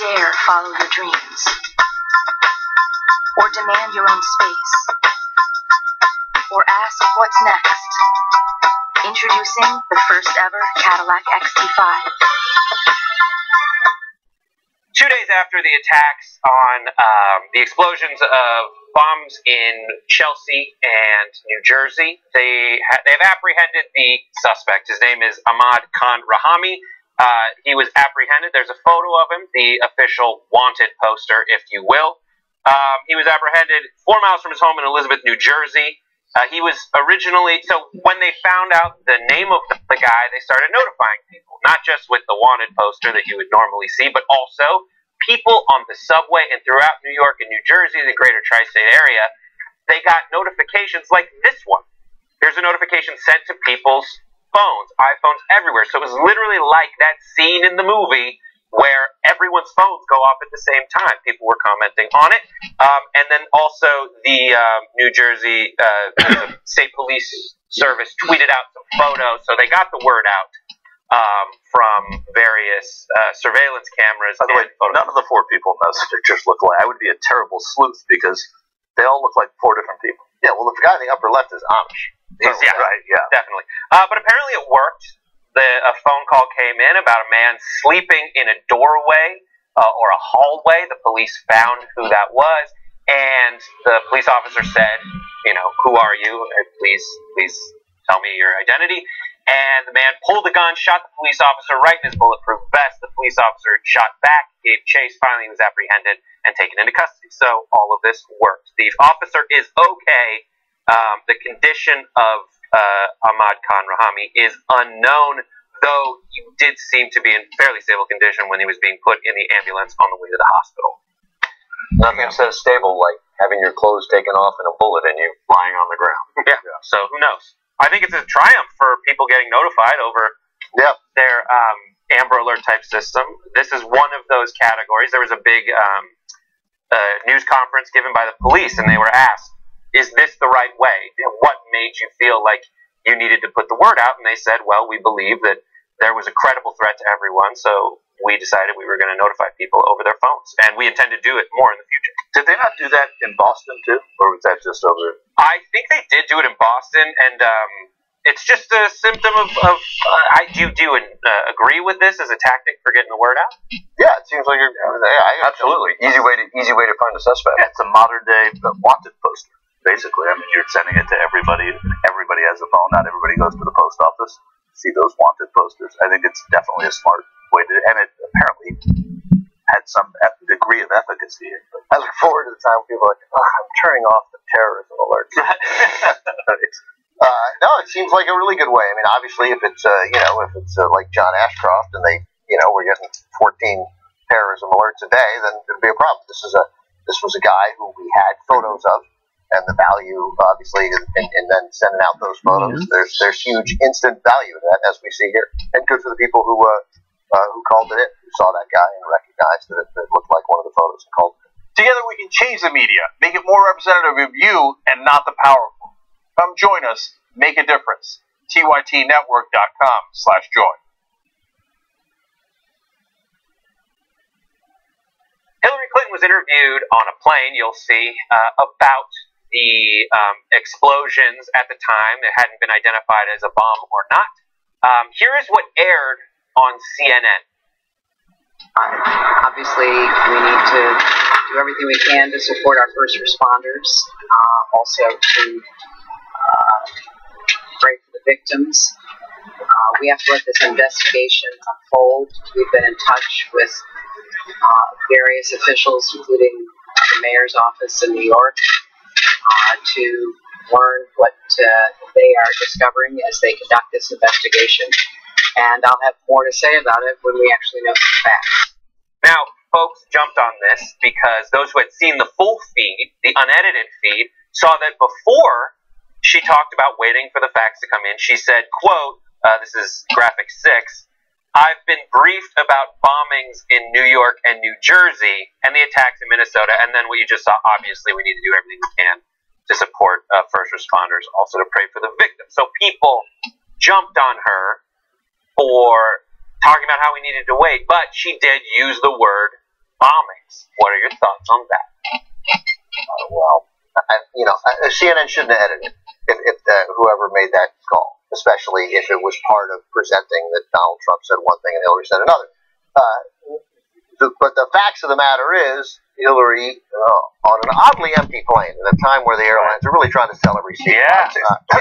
dare follow your dreams, or demand your own space, or ask what's next. Introducing the first ever Cadillac XT5. 2 days after the attacks on the explosions of bombs in Chelsea and New Jersey, they've apprehended the suspect. His name is Ahmad Khan Rahami. He was apprehended. There's a photo of him, the official wanted poster, if you will. He was apprehended 4 miles from his home in Elizabeth, New Jersey. He was originally, so when they found out the name of the guy, they started notifying people, not just with the wanted poster that you would normally see, but also people on the subway and throughout New York and New Jersey, the greater tri-state area. They got notifications like this one. Here's a notification sent to people's phones, iPhones everywhere. So it was literally like that scene in the movie where everyone's phones go off at the same time. People were commenting on it. And then also the New Jersey State Police Service tweeted out some photos. So they got the word out from various surveillance cameras. By the way, none of the 4 people in those pictures look alike. I would be a terrible sleuth because they all look like 4 different people. Yeah, well, the guy in the upper left is Amish. Yeah, right, yeah. Definitely. But apparently it worked. A phone call came in about a man sleeping in a doorway or a hallway. The police found who that was, and the police officer said, who are you? Please tell me your identity. And the man pulled a gun, shot the police officer right in his bulletproof vest. The police officer shot back, gave chase. Finally, he was apprehended and taken into custody. So all of this worked. The officer is okay. The condition of Ahmad Khan Rahami is unknown, though he did seem to be in fairly stable condition when he was being put in the ambulance on the way to the hospital. Nothing says stable like having your clothes taken off and a bullet in you lying on the ground. Yeah, so who knows? I think it's a triumph for people getting notified over their Amber Alert type system. This is one of those categories. There was a big news conference given by the police, and they were asked, is this the right way? What made you feel like you needed to put the word out? And they said, well, we believe that there was a credible threat to everyone, so we decided we were going to notify people over their phones. And we intend to do it more in the future. Did they not do that in Boston, too? Or was that just over? I think they did do it in Boston, and it's just a symptom of do you agree with this as a tactic for getting the word out? Yeah, it seems like you're... absolutely. Easy way to find a suspect. Yeah, it's a modern-day wanted poster. Basically, I mean, you're sending it to everybody. Everybody has a phone. Not everybody goes to the post office to see those wanted posters. I think it's definitely a smart way to, and it apparently had some degree of efficacy. I look forward to the time when people are like, I'm turning off the terrorism alerts. No, it seems like a really good way. I mean, obviously, if it's like John Ashcroft and we're getting 14 terrorism alerts a day, then there'd be a problem. This was a guy who we had photos of. And the value, obviously, and then sending out those photos, there's huge instant value in that, as we see here, and good for the people who called it in, who saw that guy and recognized that it looked like one of the photos and called it in. Together we can change the media, make it more representative of you and not the powerful. Come join us, make a difference. tytnetwork.com/join. Hillary Clinton was interviewed on a plane, you'll see, about the explosions at the time. It hadn't been identified as a bomb or not. Here is what aired on CNN. Obviously, we need to do everything we can to support our first responders, also to pray for the victims. We have to let this investigation unfold. We've been in touch with various officials, including the mayor's office in New York, to learn what they are discovering as they conduct this investigation. And I'll have more to say about it when we actually know some facts. Now, folks jumped on this because those who had seen the full feed, the unedited feed, saw that before she talked about waiting for the facts to come in, she said, quote, this is graphic 6, I've been briefed about bombings in New York and New Jersey and the attacks in Minnesota. And then what you just saw, obviously, we need to do everything we can to support first responders, also to pray for the victims. So people jumped on her for talking about how we needed to wait, but she did use the word bombings. What are your thoughts on that? CNN shouldn't have edited if whoever made that call, especially if it was part of presenting that Donald Trump said one thing and Hillary said another. But the facts of the matter is, Hillary, on an oddly empty plane, at a time where the airlines are really trying to sell every seat. Yeah.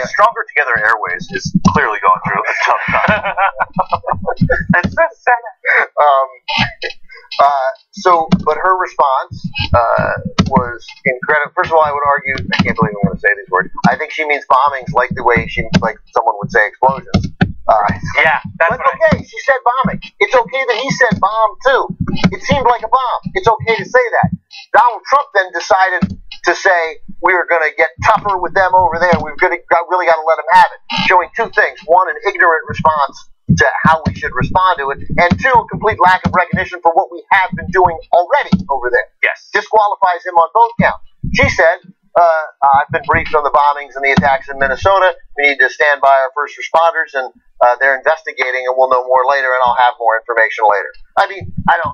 Stronger Together Airways is clearly going through a tough time. That's so sad. But her response was incredible. First of all, I would argue, I can't believe I'm going to say these words. I think she means bombings like the way someone would say explosions. Yeah, that's but okay, she said bombing. It's okay that he said bomb too. It seemed like a bomb. It's okay to say that. Donald Trump then decided to say we're going to get tougher with them over there. We've really got to let them have it. Showing two things: one, an ignorant response to how we should respond to it, and two, a complete lack of recognition for what we have been doing already over there. Yes. Disqualifies him on both counts. She said, I've been briefed on the bombings and the attacks in Minnesota. We need to stand by our first responders, and they're investigating, and we'll know more later, and I'll have more information later. I mean, I don't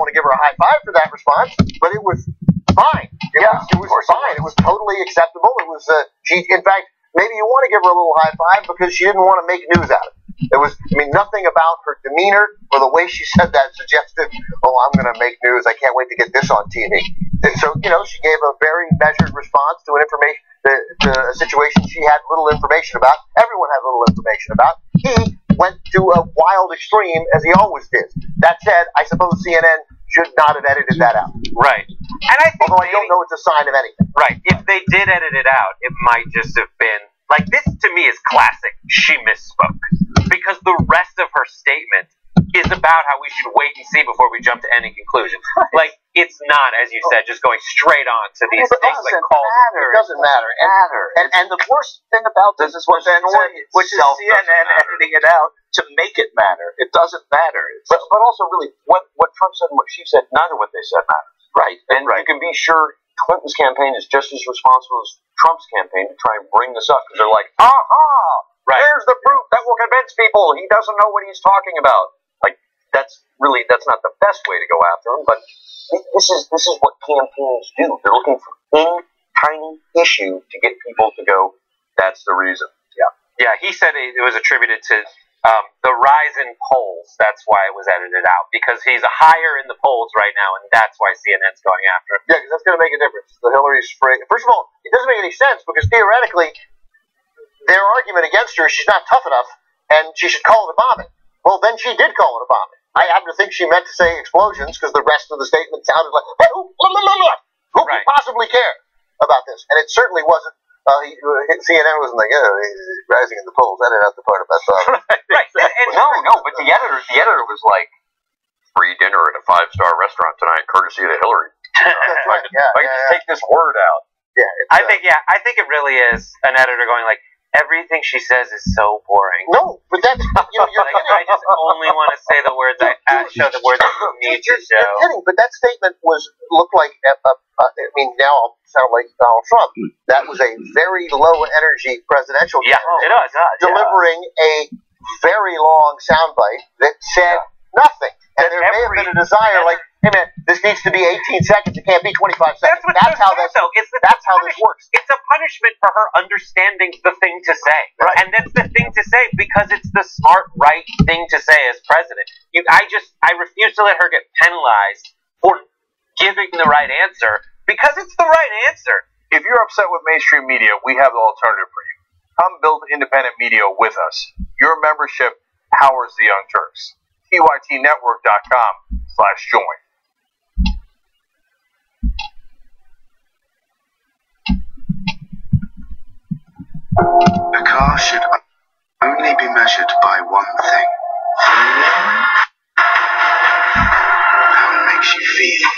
want to give her a high five for that response, but it was fine. It was fine. It was totally acceptable. It was in fact, maybe you want to give her a little high five because she didn't want to make news out of it. Nothing about her demeanor or the way she said that suggested, I'm going to make news. I can't wait to get this on TV. And so, she gave a very measured response to to a situation she had little information about. Everyone had little information about. He went to a wild extreme, as he always did. That said, I suppose CNN should not have edited that out. Right. And I think although I don't know it's a sign of anything. Right. If they did edit it out, it might just have been like, this to me is classic. She misspoke. Because the rest of her statement is about how we should wait and see before we jump to any conclusion. Like, it's not, as you said, just going straight on to these things like calls. It doesn't matter. And the worst thing about this is what which is CNN editing it out to make it matter. It doesn't matter. But also, really, what Trump said and what she said, neither what they said matters. Right. And you can be sure Clinton's campaign is just as responsible as Trump's campaign to try and bring this up, because they're like, here's the proof that will convince people he doesn't know what he's talking about. Like, that's not the best way to go after him, but this is what campaigns do. They're looking for any tiny issue to get people to go, that's the reason. Yeah, he said it was attributed to the rise in polls. That's why it was edited out, because he's higher in the polls right now, and that's why CNN's going after him. Yeah, because that's going to make a difference. The Hillary's free. First of all, it doesn't make any sense, because theoretically, their argument against her is she's not tough enough, and she should call it a bombing. Well, then she did call it a bombing. I happen to think she meant to say explosions, because the rest of the statement sounded like, who could possibly care about this? And it certainly wasn't. CNN wasn't like, he's rising in the polls. I didn't have to part of that. Right. But the editor was like, free dinner at a 5-star restaurant tonight, courtesy of Hillary. That's right. I can just take this word out. Yeah. I think it really is an editor going like, everything she says is so boring. No, but that's you're like, I just only want to say the words show the words that you need to show. You're kidding, but that statement looked like now I'll sound like Donald Trump. That was a very low energy presidential candidate. It does. Delivering a very long soundbite that said nothing. And there may have been a desire like, hey man, this needs to be 18 seconds. It can't be 25 seconds. That's how this works. It's a punishment for her understanding the thing to say. Right. And that's the thing to say because it's the smart, right thing to say as president. I refuse to let her get penalized for giving the right answer because it's the right answer. If you're upset with mainstream media, we have the alternative for you. Come build independent media with us. Your membership powers the Young Turks. TYTnetwork.com/join. A car should only be measured by one thing. How it makes you feel.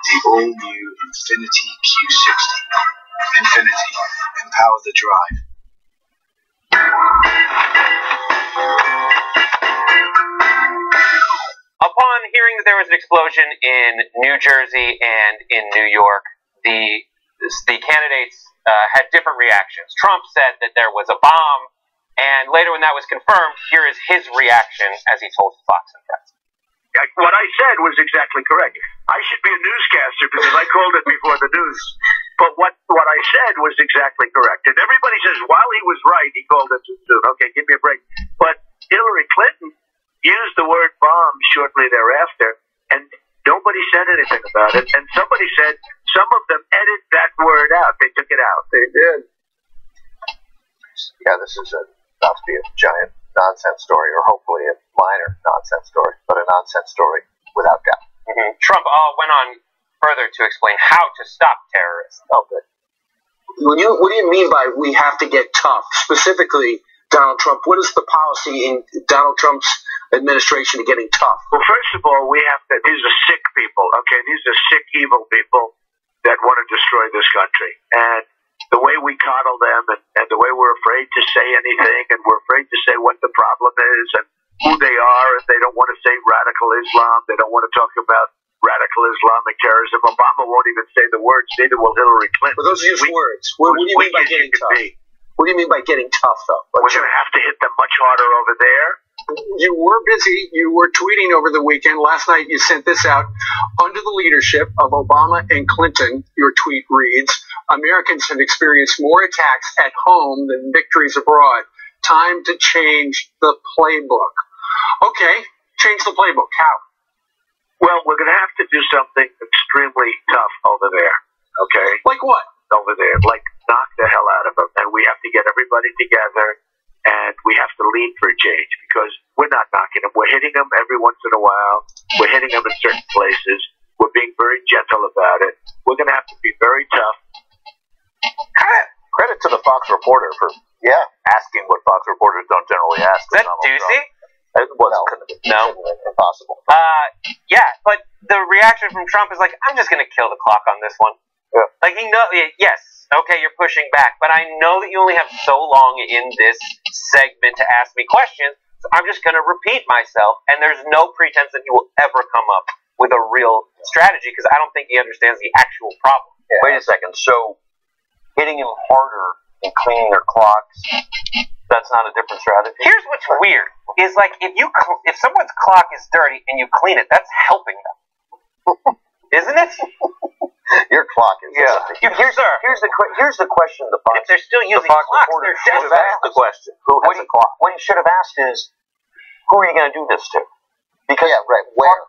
The all-new Infiniti Q60. Infiniti. Empower the drive. Upon hearing that there was an explosion in New Jersey and in New York, the candidates had different reactions. Trump said that there was a bomb, and later when that was confirmed, here is his reaction as he told Fox and Friends. What I said was exactly correct. I should be a newscaster because I called it before the news. But what I said was exactly correct. And everybody says, while he was right, he called it too soon. Okay, give me a break. But Hillary Clinton used the word bomb shortly thereafter, and nobody said anything about it. And somebody said some of them edited that word out. They took it out. They did. Yeah, this is about to be a giant nonsense story, or hopefully a minor nonsense story, but a nonsense story without doubt. Mm-hmm. Trump went on further to explain how to stop terrorists. Oh, good. What do you mean by we have to get tough? Specifically, Donald Trump, what is the policy in Donald Trump's administration to getting tough? Well, first of all, these are sick people, okay? These are sick, evil people that want to destroy this country. And the way we coddle them and the way we're afraid to say anything and we're afraid to say what the problem is and who they are, and they don't want to say radical Islam. They don't want to talk about radical Islamic terrorism. Obama won't even say the words, neither will Hillary Clinton. But those are just words. What do you mean by getting tough? What do you mean by getting tough, though? We're going to have to hit them much harder over there. You were busy. You were tweeting over the weekend. Last night you sent this out. Under the leadership of Obama and Clinton, your tweet reads, Americans have experienced more attacks at home than victories abroad. Time to change the playbook. Okay, change the playbook. How? Well, we're going to have to do something extremely tough over there. Okay? Like what? Over there. Like knock the hell out of them. And we have to get everybody together. And we have to lead for a change because we're not knocking them. We're hitting them every once in a while. We're hitting them in certain places. We're being very gentle about it. We're going to have to be very tough. Credit to the Fox reporter for asking what Fox reporters don't generally ask. Is that Ducey? It wasn't. No. Impossible. Yeah, but the reaction from Trump is like, I'm just going to kill the clock on this one. Yeah. Like, yes, okay, you're pushing back, but I know that you only have so long in this segment to ask me questions, so I'm just going to repeat myself, and there's no pretense that he will ever come up with a real strategy, because I don't think he understands the actual problem. Yeah. Wait a second, so hitting him harder and cleaning their clocks, that's not a different strategy? Here's what's weird, is like, if someone's clock is dirty and you clean it, that's helping them. Isn't it? Your clock is. Yeah. Here's the question. If they're still using clocks, they're dead. That's the question. Who has a clock? What you should have asked is, who are you going to do this to? Because where?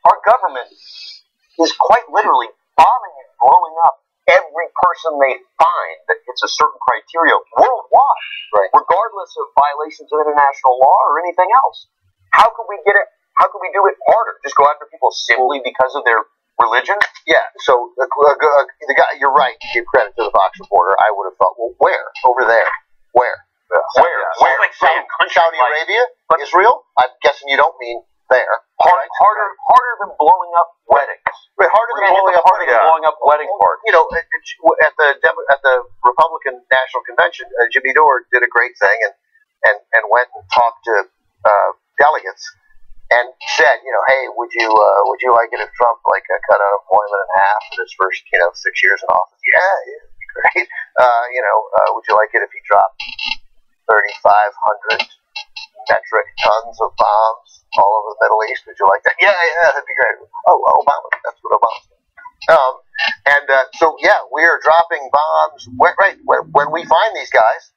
Our government is quite literally bombing and blowing up every person they find that hits a certain criteria worldwide, regardless of violations of international law or anything else. How could we get it? How could we do it harder? Just go after people simply because of their religion? Yeah, so the guy, you're right, give credit to the Fox reporter. I would have thought, well, where? Over there. Where? Where? Like Saudi Arabia? Israel? I'm guessing you don't mean there. Harder than blowing up weddings. Harder than blowing up wedding parties. You know, at the Republican National Convention, Jimmy Dore did a great thing and went and talked to delegates. And said, hey, would you like it if Trump cut unemployment in half in his first 6 years in office? Yeah, it'd be great. Would you like it if he dropped 3,500 metric tons of bombs all over the Middle East? Would you like that? Yeah, that'd be great. Oh, Obama, that's what Obama's doing. So we are dropping bombs. When we find these guys,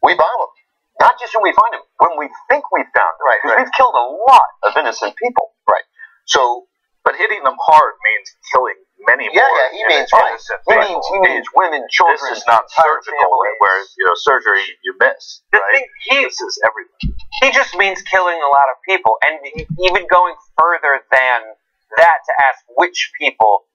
we bomb them. Not just when we find them, when we think we've found them. Because we've killed a lot of innocent people. Right. So, but hitting them hard means killing many more. Yeah, he means innocent. He means women, children. This is not surgical, where surgery you miss. This is everything. He just means killing a lot of people, and even going further than that to ask which people.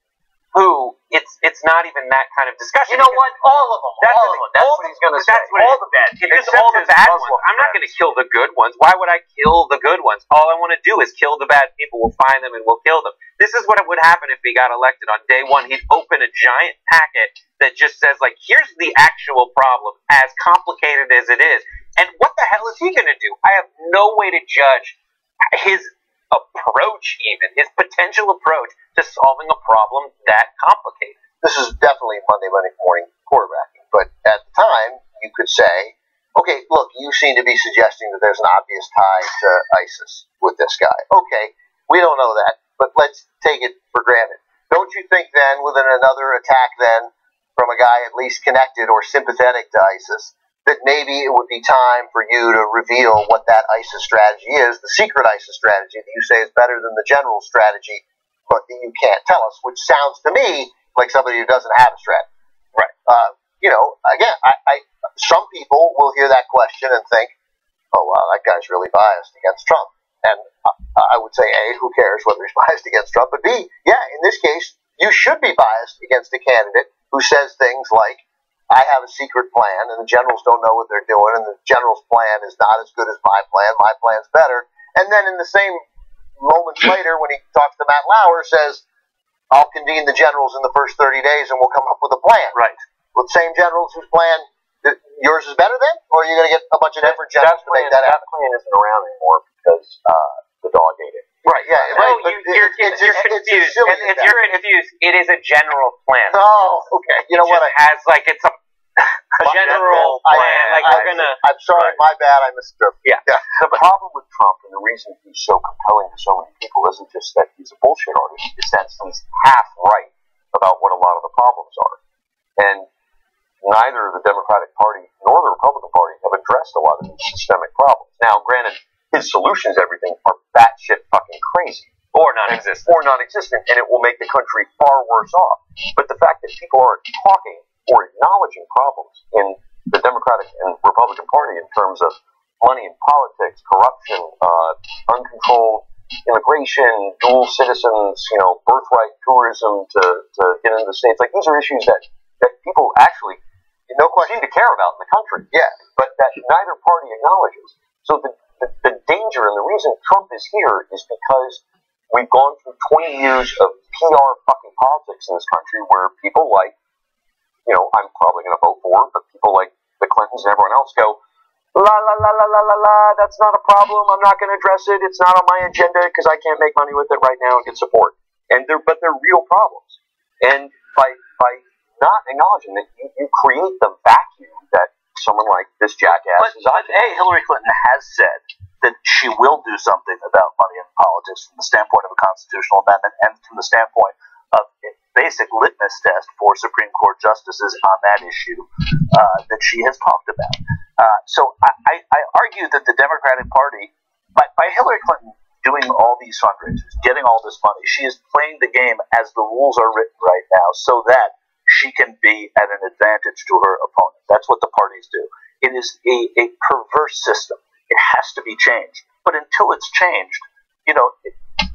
Who, it's not even that kind of discussion. You know what? All of them. That's what he's going to say. All the bad people. All the bad ones. I'm not going to kill the good ones. Why would I kill the good ones? All I want to do is kill the bad people. We'll find them and we'll kill them. This is what would happen if he got elected. On day one, he'd open a giant packet that just says, here's the actual problem, as complicated as it is. And what the hell is he going to do? I have no way to judge his approach, even his potential approach to solving a problem that complicated. This is definitely Monday morning quarterbacking, but at the time you could say, okay, look, you seem to be suggesting that there's an obvious tie to ISIS with this guy. Okay, We don't know that, but let's take it for granted. Don't you think then, within another attack then, from a guy at least connected or sympathetic to ISIS, that maybe it would be time for you to reveal what that ISIS strategy is, the secret ISIS strategy that you say is better than the general strategy, but that you can't tell us, which sounds to me like somebody who doesn't have a strategy. Right. Again, some people will hear that question and think, oh, wow, that guy's really biased against Trump. And I would say, A, who cares whether he's biased against Trump? But B, yeah, in this case, you should be biased against a candidate who says things like, I have a secret plan, and the generals don't know what they're doing, and the general's plan is not as good as my plan's better. And then in the same moments later, when he talks to Matt Lauer, says, I'll convene the generals in the first 30 days and we'll come up with a plan. Right. With the same generals whose plan, yours is better then? Or are you going to get a bunch of different generals to make that happen? That plan isn't around anymore because the dog ate it. Right, yeah. No, Right, you're confused. You're confused. It is a general plan. Oh, okay. You know what? It's a general plan. I'm sorry, my bad. I missed it. Yeah. The problem with Trump and the reason he's so compelling to so many people isn't just that he's a bullshit artist, it's that he's half right about what a lot of the problems are. And neither the Democratic Party nor the Republican Party have addressed a lot of these systemic problems. Now, granted, his solutions to everything are batshit fucking crazy. Or non-existent. And it will make the country far worse off. But the fact that people aren't talking or acknowledging problems in the Democratic and Republican Party in terms of money in politics, corruption, uncontrolled immigration, dual citizens, birthright tourism to get into the states, like these are issues that people actually seem to care about in the country. Yeah. But that neither party acknowledges. So the danger and the reason Trump is here is because we've gone through 20 years of PR fucking politics in this country where people like, I'm probably going to vote for, but people like the Clintons and everyone else go, la, la, la, la, la, la, la, that's not a problem, I'm not going to address it, it's not on my agenda because I can't make money with it right now and get support. But they're real problems. And by not acknowledging that, you create the vacuum that someone like this jackass is on. Hillary Clinton has said that she will do something about money in politics from the standpoint of a constitutional amendment and from the standpoint of a basic litmus test for Supreme Court justices on that issue that she has talked about. So I argue that the Democratic Party, by Hillary Clinton doing all these fundraisers, getting all this money, she is playing the game as the rules are written right now so that she can be at an advantage to her opponent. That's what the parties do. It is a perverse system. It has to be changed. But until it's changed,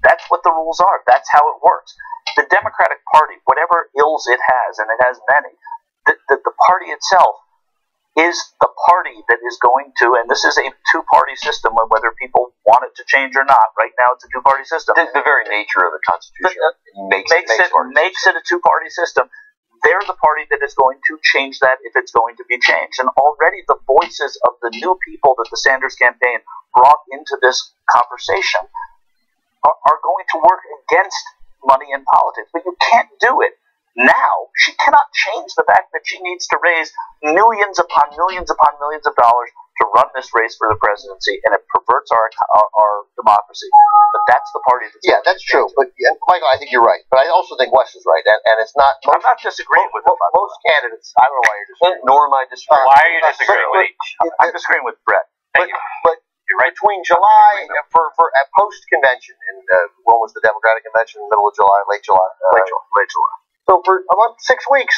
that's what the rules are. That's how it works. The Democratic Party, whatever ills it has, and it has many, the party itself is the party that is going to, and this is a two-party system, whether people want it to change or not. Right now it's a two-party system. The very nature of the Constitution makes it a two-party system. They're the party that is going to change that if it's going to be changed. And already the voices of the new people that the Sanders campaign brought into this conversation are going to work against money in politics. But you can't do it now. She cannot change the fact that she needs to raise millions upon millions upon millions of dollars to run this race for the presidency, and it perverts our democracy. But that's the party that's true. But Michael, I think you're right. But I also think Wes is right, and it's not. I'm not disagreeing with most candidates. I don't know why you're disagreeing. Nor am I disagreeing. Why are you disagreeing with each? I'm disagreeing with Brett. Thank you. But you're right. Between July for at post convention, and when was the Democratic convention? Middle of July, late July. Late July. So for a month, 6 weeks,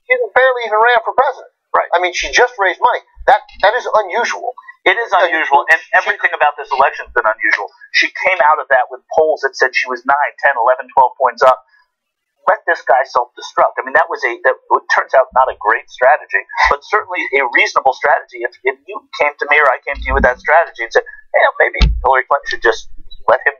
she barely even ran for president. Right. I mean, she just raised money. That is unusual. It is unusual, and everything about this election has been unusual. She came out of that with polls that said she was 9, 10, 11, 12 points up. Let this guy self-destruct. I mean, that it turns out not a great strategy, but certainly a reasonable strategy. If you came to me or I came to you with that strategy and said, hey, maybe Hillary Clinton should just let him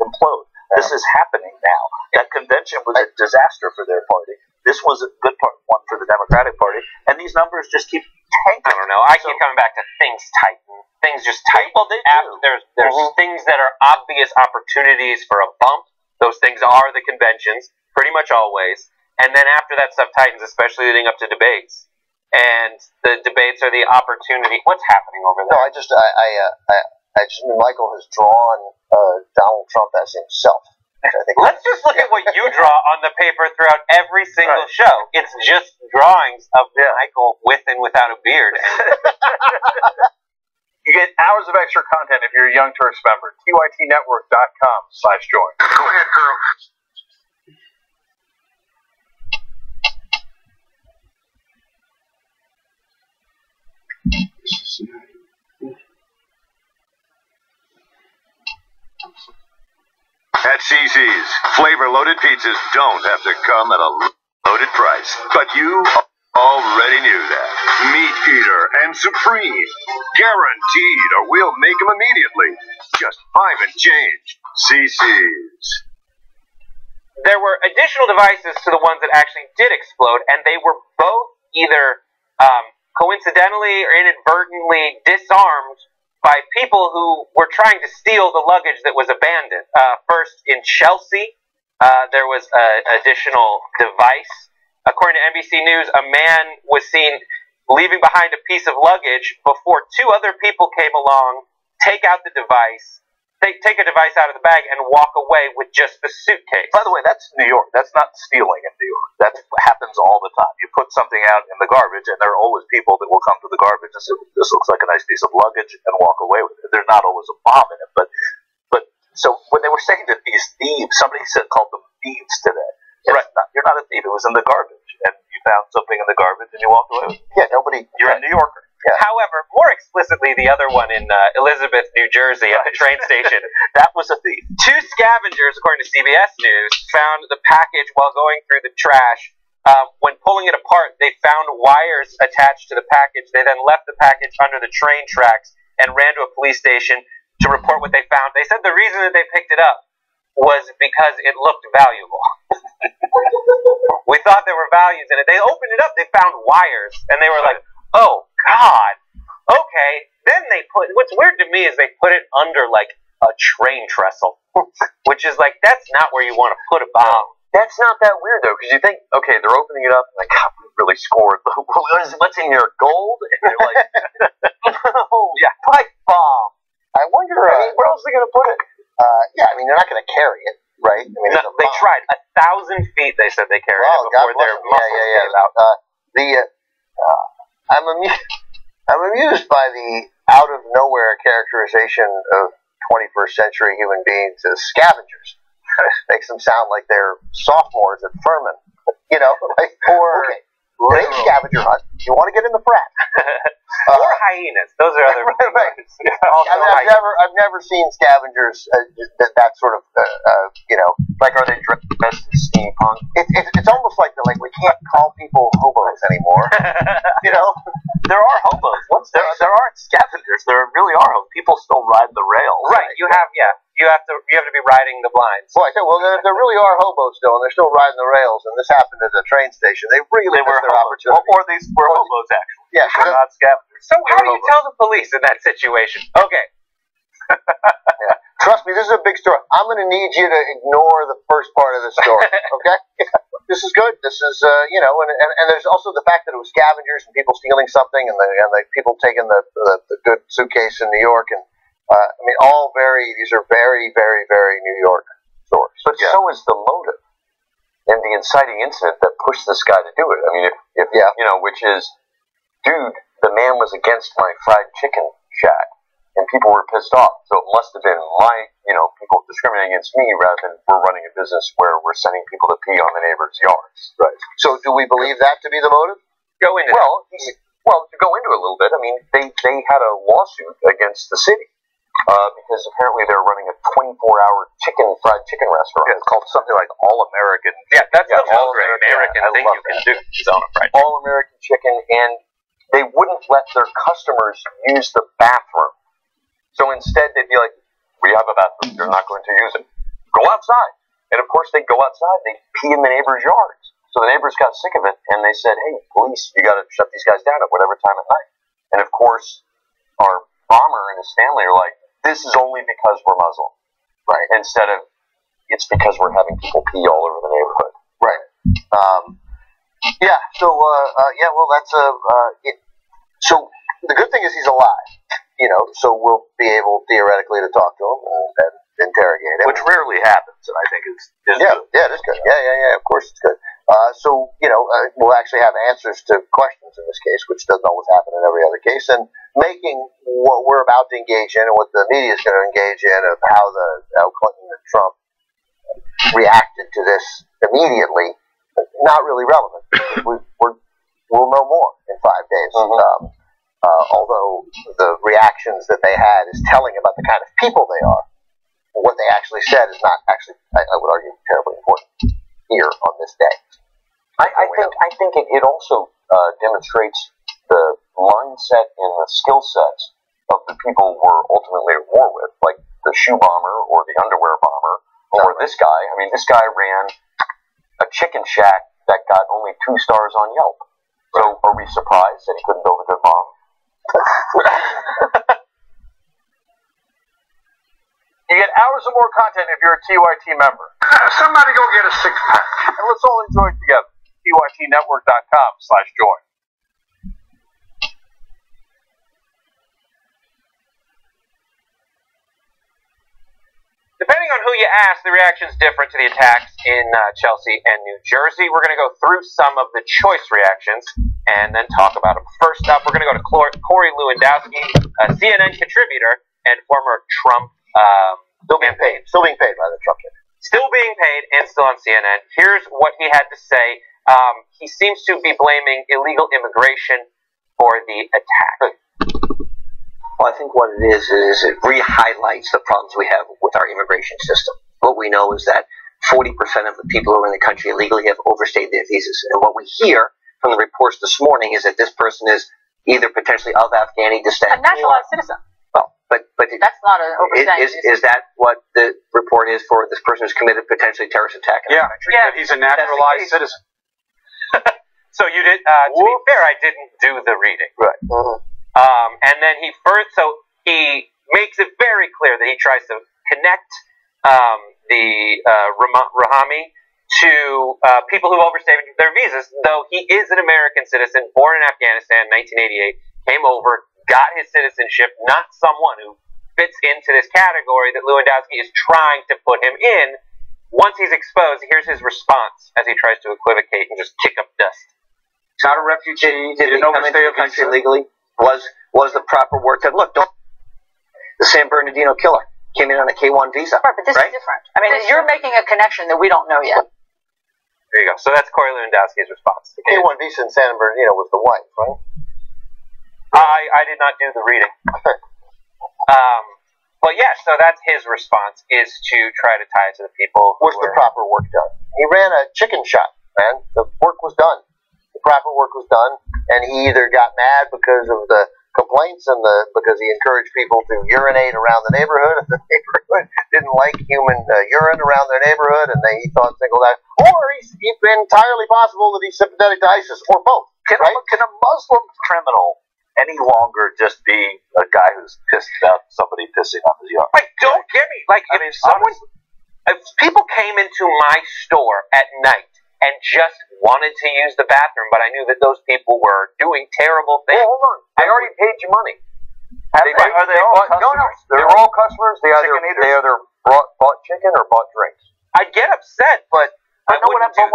implode. This is happening now. That convention was a disaster for their party. This was a good one for the Democratic Party, and these numbers just keep tanking. I don't know. I keep coming back to things tighten. Things just tighten. Well, they do. There's things that are obvious opportunities for a bump. Those things are the conventions, pretty much always. And then after that stuff tightens, especially leading up to debates. And the debates are the opportunity. What's happening over there? No, I just Michael has drawn Donald Trump Trump as himself. Which I think Let's just look at what you draw on the paper throughout every single show. It's just drawings of Michael with and without a beard. You get hours of extra content if you're a Young Turks member. TYTnetwork.com/join. Go ahead, girl. At CC's, flavor-loaded pizzas don't have to come at a loaded price. But you already knew that. Meat Eater and Supreme. Guaranteed, or we'll make them immediately. Just $5 and change. CC's. There were additional devices to the ones that actually did explode, and they were both either coincidentally or inadvertently disarmed by people who were trying to steal the luggage that was abandoned. First, in Chelsea, there was an additional device. According to NBC News, a man was seen leaving behind a piece of luggage before two other people came along, take out the device, take a device out of the bag, and walk away with just the suitcase. By the way, that's New York. That's not stealing in New York. That happens all the time. You put something out in the garbage, and there are always people that will come to the garbage and say, "This looks like a nice piece of luggage," and walk away with it. There's not always a bomb in it, but so when they were saying that these thieves, somebody called them thieves today. Right? You're not a thief. It was in the garbage, and you found something in the garbage, and you walked away with it. Yeah, nobody. You're a New Yorker. Yeah. However, more explicitly, the other one in Elizabeth, New Jersey, at the train station, that was a thief. Two scavengers, according to CBS News, found the package while going through the trash. When pulling it apart, they found wires attached to the package. They then left the package under the train tracks and ran to a police station to report what they found. They said the reason that they picked it up was because it looked valuable. We thought there were values in it. They opened it up, they found wires, and they were like, "Oh, God, okay." Then they what's weird to me is they put it under, like, a train trestle, which is like, that's not where you want to put a bomb. That's not that weird, though, because you think, okay, they're opening it up, and like, God, we really scored. What's in here, gold? And they're like, oh, yeah, pipe bomb. I wonder, where else are they going to put it? yeah, I mean, they're not going to carry it, right? I mean, No, they tried 1,000 feet. They said they carried it before their muscles gave out. I'm amused by the out of nowhere characterization of 21st century human beings as scavengers. Makes them sound like they're sophomores at Furman, you know, like great scavenger hunt. You want to get in the frat. Or hyenas. Those are other right. Yeah, I've never seen scavengers that sort of like, are they dressed as steampunk? It's almost like we can't call people hobos anymore. You know, there are hobos. There aren't scavengers. There really are hobos. People still ride the rails. Right. You have to be riding the blinds. Well, there really are hobos still, and they're still riding the rails. And this happened at a train station. They really missed their opportunity. Or these were hobos, actually. Yeah, they're not scavengers. So how do you tell the police in that situation? Okay. Yeah. Trust me, this is a big story. I'm going to need you to ignore the first part of the story, okay? This is good. This is, and there's also the fact that it was scavengers and people stealing something, and the people taking the good suitcase in New York, and these are very, very, very New York stories. But so is the motive and the inciting incident that pushed this guy to do it. I mean, which is, dude, the man was against my fried chicken shack. And people were pissed off. So it must have been people discriminating against me rather than we're running a business where we're sending people to pee on the neighbors' yards. Right. So do we believe that to be the motive? Go into to go into it a little bit, I mean, they had a lawsuit against the city because apparently they're running a 24-hour fried chicken restaurant. Yeah, it's called something like All American. Yeah, that's the most American thing you can do is own a fried chicken. All American chicken, and they wouldn't let their customers use the bathroom. So instead, they'd be like, we have a bathroom. You're not going to use it. Go outside. And, of course, they'd go outside. They'd pee in the neighbors' yards. So the neighbors got sick of it, and they said, hey, police, you got to shut these guys down at whatever time at night. And, of course, our bomber and his family are like, this is only because we're Muslim. Right. Instead of, it's because we're having people pee all over the neighborhood. Right. That's so the good thing is he's alive. So we'll be able theoretically to talk to him and interrogate him. Which rarely happens, and I think is good. Yeah, it is good. Yeah. Of course, it's good. So we'll actually have answers to questions in this case, which doesn't always happen in every other case, and making what we're about to engage in and what the media is going to engage in of how Clinton and Trump reacted to this immediately, not really relevant. We'll know more in 5 days. Although the reactions that they had is telling about the kind of people they are. What they actually said is not actually, I would argue, terribly important here on this day. I think it also demonstrates the mindset and the skill sets of the people we're ultimately at war with, like the shoe bomber or the underwear bomber or this guy. I mean, this guy ran a chicken shack that got only 2 stars on Yelp. So are we surprised that he couldn't build a good bomb? You get hours of more content if you're a TYT member. Somebody go get a six-pack. And let's all enjoy it together. TYTnetwork.com/join. Depending on who you ask, the reaction is different to the attacks in Chelsea and New Jersey. We're going to go through some of the choice reactions and then talk about them. First up, we're going to go to Corey Lewandowski, a CNN contributor and former Trump Still being paid by the Trump campaign. Still being paid and still on CNN. Here's what he had to say. He seems to be blaming illegal immigration for the attack. Well, I think what it is it re-highlights the problems we have with our immigration system. What we know is that 40% of the people who are in the country illegally have overstayed their visas. And what we hear from the reports this morning is that this person is either potentially of Afghani descent. A naturalized citizen. Well, but that's not an overstaying. Is that what the report is for this person who's committed potentially a terrorist attack in our country? Yeah, he's a naturalized citizen. So you did. To be fair, I didn't do the reading. Right. And then he makes it very clear that he tries to connect the Rahami to people who overstayed their visas, though he is an American citizen, born in Afghanistan in 1988, came over, got his citizenship, not someone who fits into this category that Lewandowski is trying to put him in. Once he's exposed, here's his response as he tries to equivocate and just kick up dust. He's not a refugee. Didn't come into the country legally. Was the proper word to look? The San Bernardino killer came in on a K-1 visa. Right, but this is different. I mean, you're making a connection that we don't know yet. There you go. So that's Corey Lewandowski's response. The K-1 visa in San Bernardino was the wife, right? I did not do the reading. But yeah, so that's his response, is to try to tie it to the people. Was the proper work done? He ran a chicken shop, man. The work was done. The proper work was done, and he either got mad because of the complaints and because he encouraged people to urinate around the neighborhood, and the neighborhood didn't like human urine around their neighborhood, and he thought singled out, or it's entirely possible that he's sympathetic to ISIS, or both. Can a Muslim criminal any longer just be a guy who's pissed about somebody pissing on his yard? Like, don't get me. Like, if people came into my store at night and just wanted to use the bathroom, but I knew that those people were doing terrible things. Well, hold on. They already paid you money. Are they all customers? No. They're all customers. They either bought chicken or bought drinks. I get upset, but what I'm saying,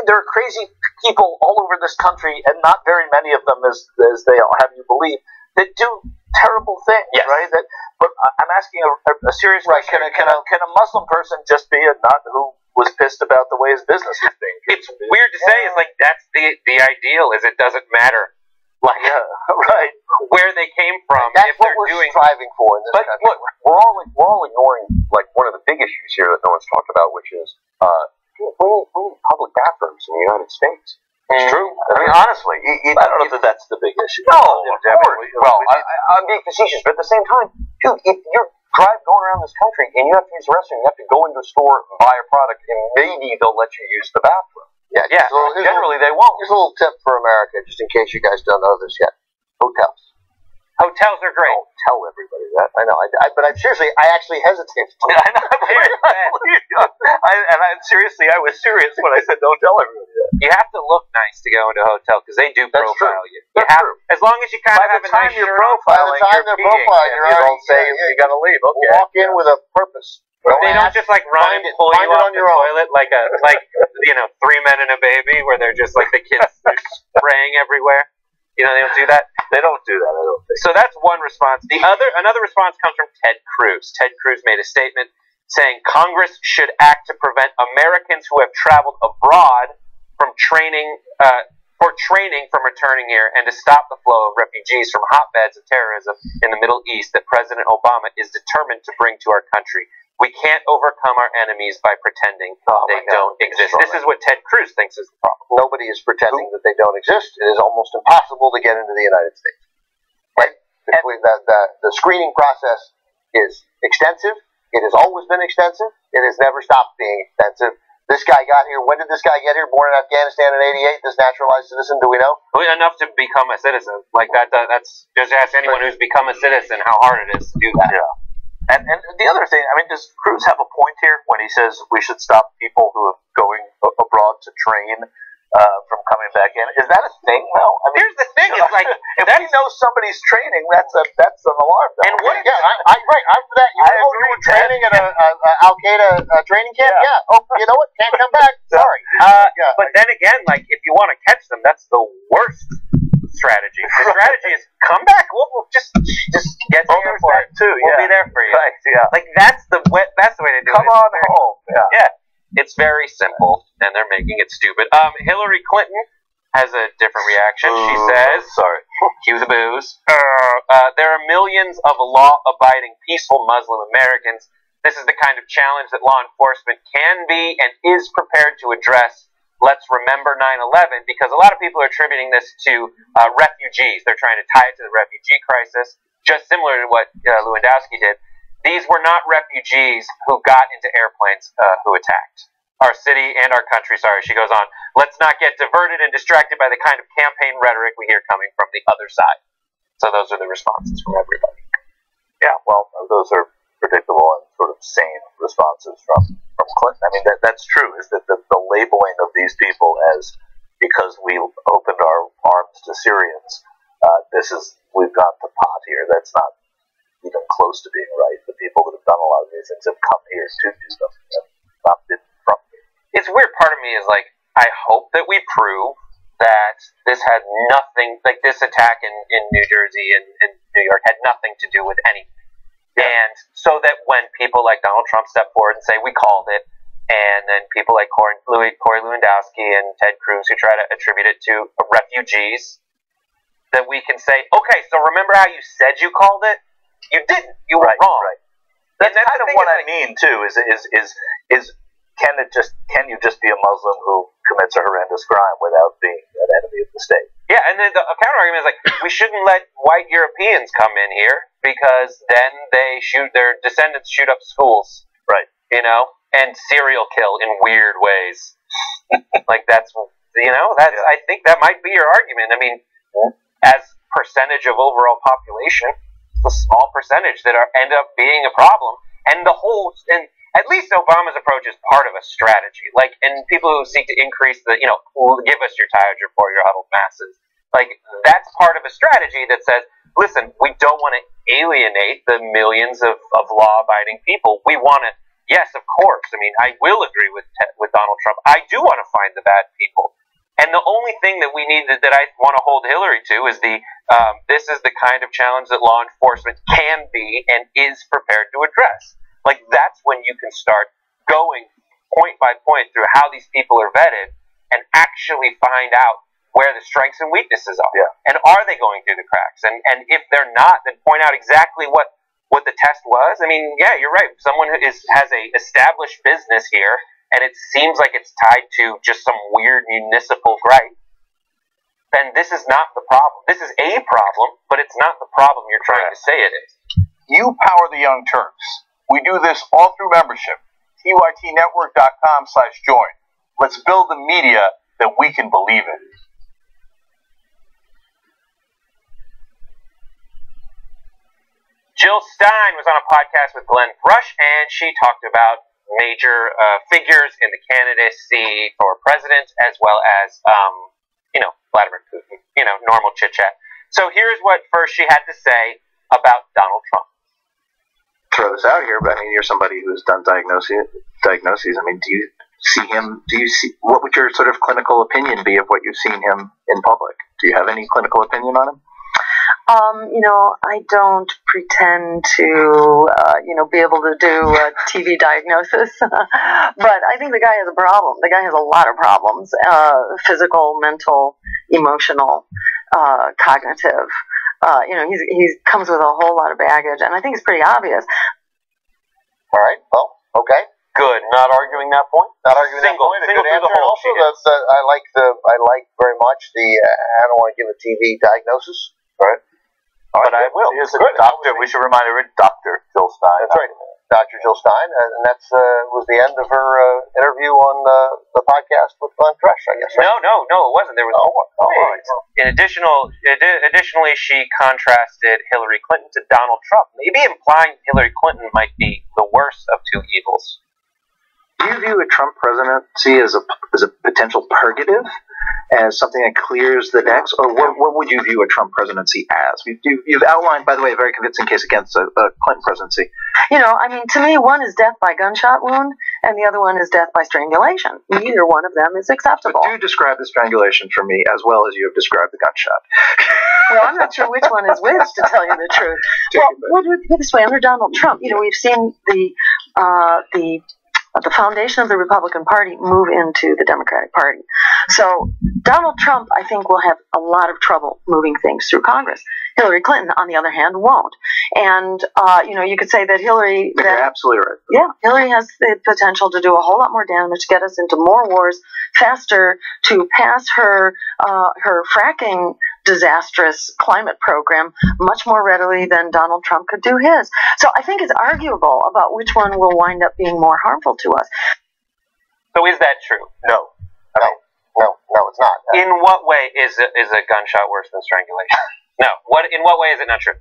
there are crazy people all over this country, and not very many of them, as they have you believe, that do terrible things, right? But I'm asking a serious question. Can a Muslim person just be a nut who was pissed about the way his business was being treated? It's weird to say. It's like that's the ideal. Is it doesn't matter, like right where they came from. That's if what they're we're striving for in this country. Look, we're all ignoring like one of the big issues here that no one's talked about, which is we need public bathrooms in the United States. It's true. I mean, honestly, I don't know if that's the big issue. No, of course. Well, I'm being facetious, but at the same time, dude, if you're going around this country and you have to use the restroom, you have to go into a store, buy a product, and maybe they'll let you use the bathroom. Yeah. Generally, they won't. Here's a little tip for America, just in case you guys don't know this yet. Hotels. Hotels are great. Don't tell everybody that. I know. But seriously, I actually hesitate. I know. Seriously, I was serious when I said don't tell everybody that. You have to look nice to go into a hotel because they do profile you. That's true. As long as you kind of have a nice shirt. By the time they're profiling, you don't say you're going to leave. Okay. Walk in with a purpose. They don't just like run and pull you off the toilet like 3 Men and a Baby, where they're just like the kids they're spraying everywhere. They don't do that. They don't do that. I don't think. So that's one response. Another response comes from Ted Cruz. Ted Cruz made a statement saying Congress should act to prevent Americans who have traveled abroad from training from returning here, and to stop the flow of refugees from hotbeds of terrorism in the Middle East that President Obama is determined to bring to our country. We can't overcome our enemies by pretending they don't exist. This is what Ted Cruz thinks is the problem. Nobody is pretending that they don't exist. It is almost impossible to get into the United States. Right? The screening process is extensive. It has always been extensive. It has never stopped being extensive. This guy got here. When did this guy get here? Born in Afghanistan in '88. This naturalized citizen. Do we know? Enough to become a citizen. Like that. That's just ask anyone who's become a citizen how hard it is to do that. Yeah. And the other thing, does Cruz have a point here when he says we should stop people who are going abroad to train from coming back in? Is that a thing, though? Here's the thing: it's like if we know somebody's training, that's an alarm bell. And what? Yeah, I'm for that. You were training at a Al Qaeda training camp. Yeah. Oh, you know what? Can't come back. Sorry. But then again, like if you want to catch them, that's the worst strategy. The strategy is come back. We'll just get to your side too. We'll be there for you. Right, yeah. Like that's the way to do it. Come on home. Yeah. It's very simple, and they're making it stupid. Hillary Clinton has a different reaction. She says, "Sorry, cue the booze." There are millions of law-abiding, peaceful Muslim Americans. This is the kind of challenge that law enforcement can be and is prepared to address. Let's remember 9/11, because a lot of people are attributing this to refugees. They're trying to tie it to the refugee crisis, just similar to what Lewandowski did. These were not refugees who got into airplanes who attacked our city and our country. Sorry, she goes on. Let's not get diverted and distracted by the kind of campaign rhetoric we hear coming from the other side. So those are the responses from everybody. Yeah, well, those are predictable and sort of sane responses from Clinton. That's true, is that the labeling of these people as because we opened our arms to Syrians, we've got the pot here. That's not even close to being right. The people that have done a lot of these things have come here to do them and not been from here. It's weird. Part of me is like, I hope that we prove that this had nothing, like this attack in New Jersey and New York had nothing to do with anything. Yeah. And so that when people like Donald Trump step forward and say, we called it, and then people like Corey Lewandowski and Ted Cruz who try to attribute it to refugees, that we can say, okay, so remember how you said you called it? You didn't. You were wrong. Right. That's kind of what I mean too. Is can you just be a Muslim who commits a horrendous crime without being an enemy of the state? Yeah, and then the counter argument is like, we shouldn't let white Europeans come in here because then their descendants shoot up schools, right? And serial kill in weird ways. Like that's I think that might be your argument. As percentage of overall population, a small percentage that end up being a problem, and at least Obama's approach is part of a strategy. Like, and people who seek to increase give us your tires for your huddled masses. Like, that's part of a strategy that says, listen, we don't want to alienate the millions of law-abiding people. We want to, yes, of course. I will agree with Donald Trump. I do want to find the bad people. And the only thing that we need that I want to hold Hillary to is this is the kind of challenge that law enforcement can be and is prepared to address. Like, that's when you can start going point by point through how these people are vetted and actually find out where the strengths and weaknesses are. Yeah. And are they going through the cracks? And if they're not, then point out exactly what the test was. Yeah, you're right. Someone who has a established business here, and it seems like it's tied to just some weird municipal gripe, then this is not the problem. This is a problem, but it's not the problem you're trying to say it is. You power the Young Turks. We do this all through membership. TYTnetwork.com/join. Let's build the media that we can believe in. Jill Stein was on a podcast with Glenn Rush, and she talked about major figures in the candidacy for president, as well as, Vladimir Putin, normal chit-chat. So here's what first she had to say about Donald Trump. throw this out here, but I mean, you're somebody who's done diagnoses. I mean, do you see him? What would your sort of clinical opinion be of what you've seen him in public? Do you have any clinical opinion on him? I don't pretend to, be able to do a TV diagnosis, but I think the guy has a problem. The guy has a lot of problems, physical, mental, emotional, cognitive. He comes with a whole lot of baggage, and I think it's pretty obvious. All right, well, okay. Good. Not arguing that point. Not arguing that point. A good answer. And also, I like very much the. I don't want to give a TV diagnosis, right? But I will. Here's a doctor. We should remind everyone, Dr. Jill Stein. That's right, Dr. Jill Stein, and that was the end of her interview on the podcast with Glenn Fresh, I guess. Right? No, it wasn't. There was additionally, she contrasted Hillary Clinton to Donald Trump, maybe implying Hillary Clinton might be the worst of two evils. Do you view a Trump presidency as a potential purgative, as something that clears the decks, or what would you view a Trump presidency as? You've outlined, by the way, a very convincing case against a Clinton presidency. To me, one is death by gunshot wound, and the other one is death by strangulation. Neither one of them is acceptable. But do describe the strangulation for me as well as you have described the gunshot. Well, I'm not sure which one is which, to tell you the truth. Well, put it this way, under Donald Trump, we've seen the foundation of the Republican Party move into the Democratic Party. So Donald Trump, I think, will have a lot of trouble moving things through Congress. Hillary Clinton, on the other hand, won't. And, you could say that Hillary... You're absolutely right. Yeah, Hillary has the potential to do a whole lot more damage, get us into more wars faster, to pass her fracking disastrous climate program much more readily than Donald Trump could do his. So I think it's arguable about which one will wind up being more harmful to us. So is that true? No, it's not. In what way is a gunshot worse than strangulation? No. In what way is it not true?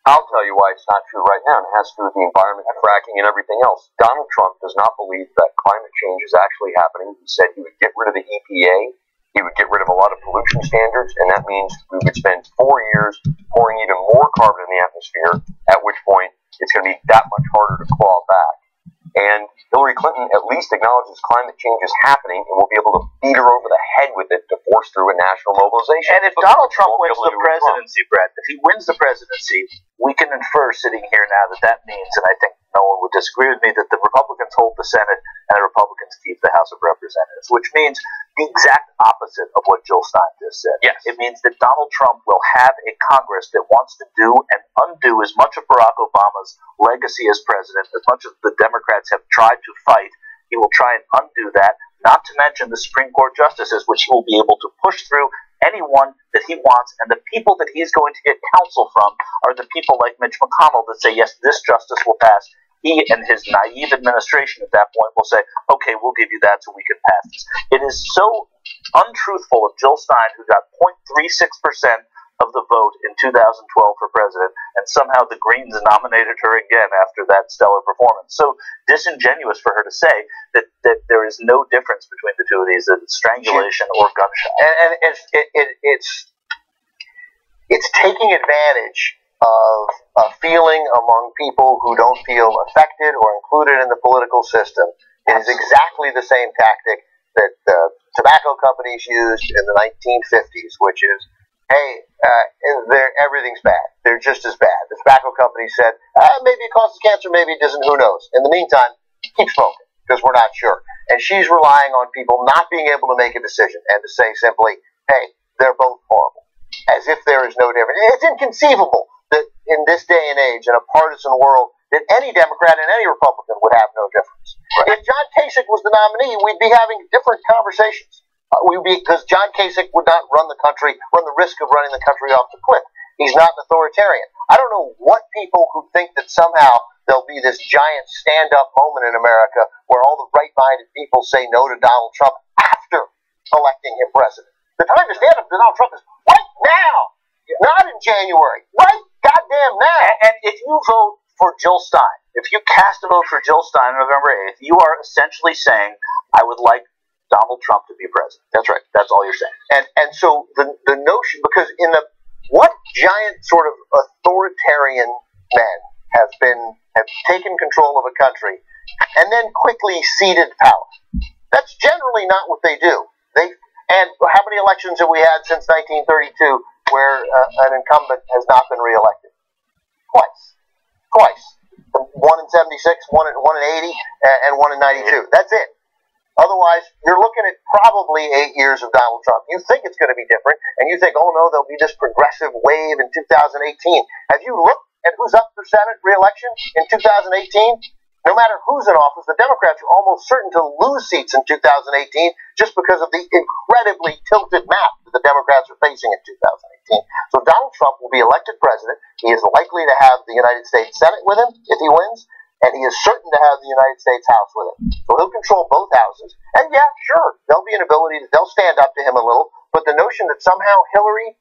I'll tell you why it's not true right now, and it has to do with the environment, fracking, and everything else. Donald Trump does not believe that climate change is actually happening. He said he would get rid of the EPA. He would get rid of a lot of pollution standards, and that means we would spend 4 years pouring even more carbon in the atmosphere, at which point it's going to be that much harder to claw back. And Hillary Clinton at least acknowledges climate change is happening, and we'll be able to beat her over the head with it to force through a national mobilization. And if Donald Trump wins the presidency, Brett, if he wins the presidency, we can infer sitting here now that means, and I think no one would disagree with me, that the Republicans hold the Senate and the Republicans keep the House of Representatives, which means the exact opposite of what Jill Stein just said. Yes. It means that Donald Trump will have a Congress that wants to do and undo as much of Barack Obama's legacy as president, as much as the Democrats have tried to fight. He will try and undo that, not to mention the Supreme Court justices, which he will be able to push through anyone that he wants, and the people that he's going to get counsel from are the people like Mitch McConnell that say, yes, this justice will pass. He and his naive administration at that point will say, okay, we'll give you that so we can pass this. It is so untruthful of Jill Stein, who got 0.36% of the vote in 2012 for president, and somehow the Greens nominated her again after that stellar performance. So disingenuous for her to say that there is no difference between the two of these, strangulation or gunshot. And it's taking advantage of a feeling among people who don't feel affected or included in the political system. It is exactly the same tactic that tobacco companies used in the 1950s, which is, hey, everything's bad. They're just as bad. The tobacco company said, maybe it causes cancer, maybe it doesn't, who knows. In the meantime, keep smoking, because we're not sure. And she's relying on people not being able to make a decision and to say simply, hey, they're both horrible, as if there is no difference. It's inconceivable that in this day and age, in a partisan world, that any Democrat and any Republican would have no difference. Right. If John Kasich was the nominee, we'd be having different conversations. Because John Kasich would not run the risk of running the country off the cliff. He's not an authoritarian. I don't know what people who think that somehow there'll be this giant stand-up moment in America where all the right-minded people say no to Donald Trump after electing him president. The time to stand up to Donald Trump is right now, not in January, right goddamn now. And if you vote for Jill Stein, if you cast a vote for Jill Stein on November 8th, you are essentially saying, I would like Donald Trump to be president. That's right. That's all you're saying. And so the notion, because what giant sort of authoritarian men have taken control of a country and then quickly ceded power. That's generally not what they do. And how many elections have we had since 1932 where an incumbent has not been reelected? Twice. One in 76, one in 80, and one in 92. That's it. Otherwise, you're looking at probably 8 years of Donald Trump. You think it's going to be different, and you think, oh no, there'll be this progressive wave in 2018. Have you looked at who's up for Senate re-election in 2018? No matter who's in office, the Democrats are almost certain to lose seats in 2018 just because of the incredibly tilted map that the Democrats are facing in 2018. So Donald Trump will be elected president. He is likely to have the United States Senate with him if he wins, and he is certain to have the United States House with him. So he'll control both houses. And yeah, sure, there'll be an ability, they'll stand up to him a little, but the notion that somehow Hillary,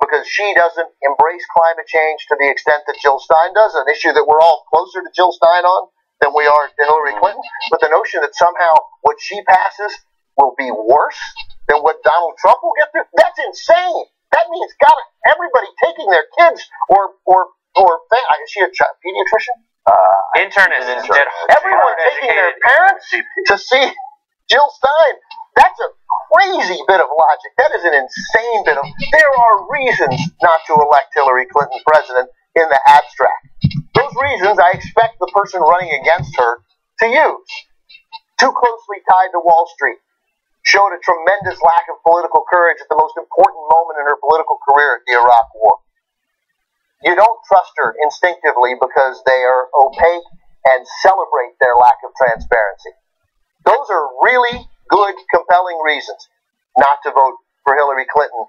because she doesn't embrace climate change to the extent that Jill Stein does, an issue that we're all closer to Jill Stein on than we are to Hillary Clinton, but the notion that somehow what she passes will be worse than what Donald Trump will get through, that's insane. That means everybody taking their kids or is she a pediatrician? Internist. Everyone taking their parents to see Jill Stein. That's a crazy bit of logic. That is an insane bit of... There are reasons not to elect Hillary Clinton president in the abstract. Those reasons I expect the person running against her to use. Too closely tied to Wall Street. Showed a tremendous lack of political courage at the most important moment in her political career at the Iraq War. You don't trust her instinctively because they are opaque and celebrate their lack of transparency. Those are really good, compelling reasons not to vote for Hillary Clinton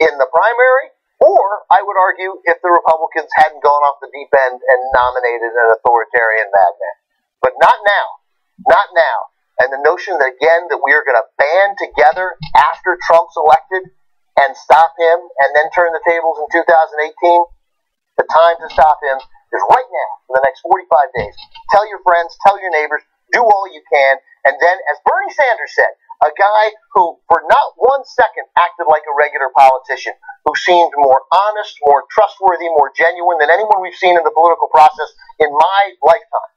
in the primary, or, I would argue, if the Republicans hadn't gone off the deep end and nominated an authoritarian madman. But not now. Not now. And the notion that, again, that we are going to band together after Trump's elected and stop him and then turn the tables in 2018, the time to stop him is right now, for the next 45 days. Tell your friends, tell your neighbors, do all you can, and then, as Bernie Sanders said, a guy who, for not 1 second, acted like a regular politician, who seemed more honest, more trustworthy, more genuine than anyone we've seen in the political process in my lifetime.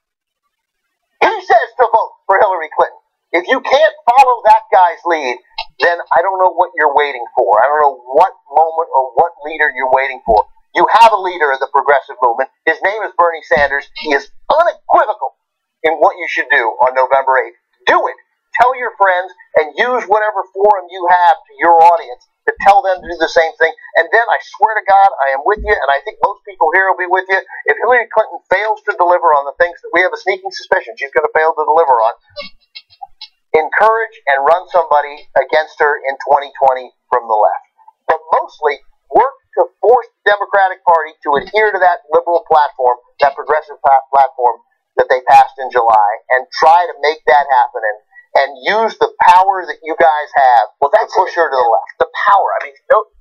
He says to vote for Hillary Clinton. If you can't follow that guy's lead, then I don't know what you're waiting for. I don't know what moment or what leader you're waiting for. You have a leader of the progressive movement. His name is Bernie Sanders. He is unequivocal in what you should do on November 8th. Do it. Tell your friends and use whatever forum you have to your audience to tell them to do the same thing. And then I swear to God, I am with you, and I think most people here will be with you. If Hillary Clinton fails to deliver on the things that we have a sneaking suspicion she's going to fail to deliver on, encourage and run somebody against her in 2020 from the left. But mostly, work to force the Democratic Party to adhere to that liberal platform, that progressive platform that they passed in July, and try to make that happen and use the power that you guys have to push her to the left. The power. I mean,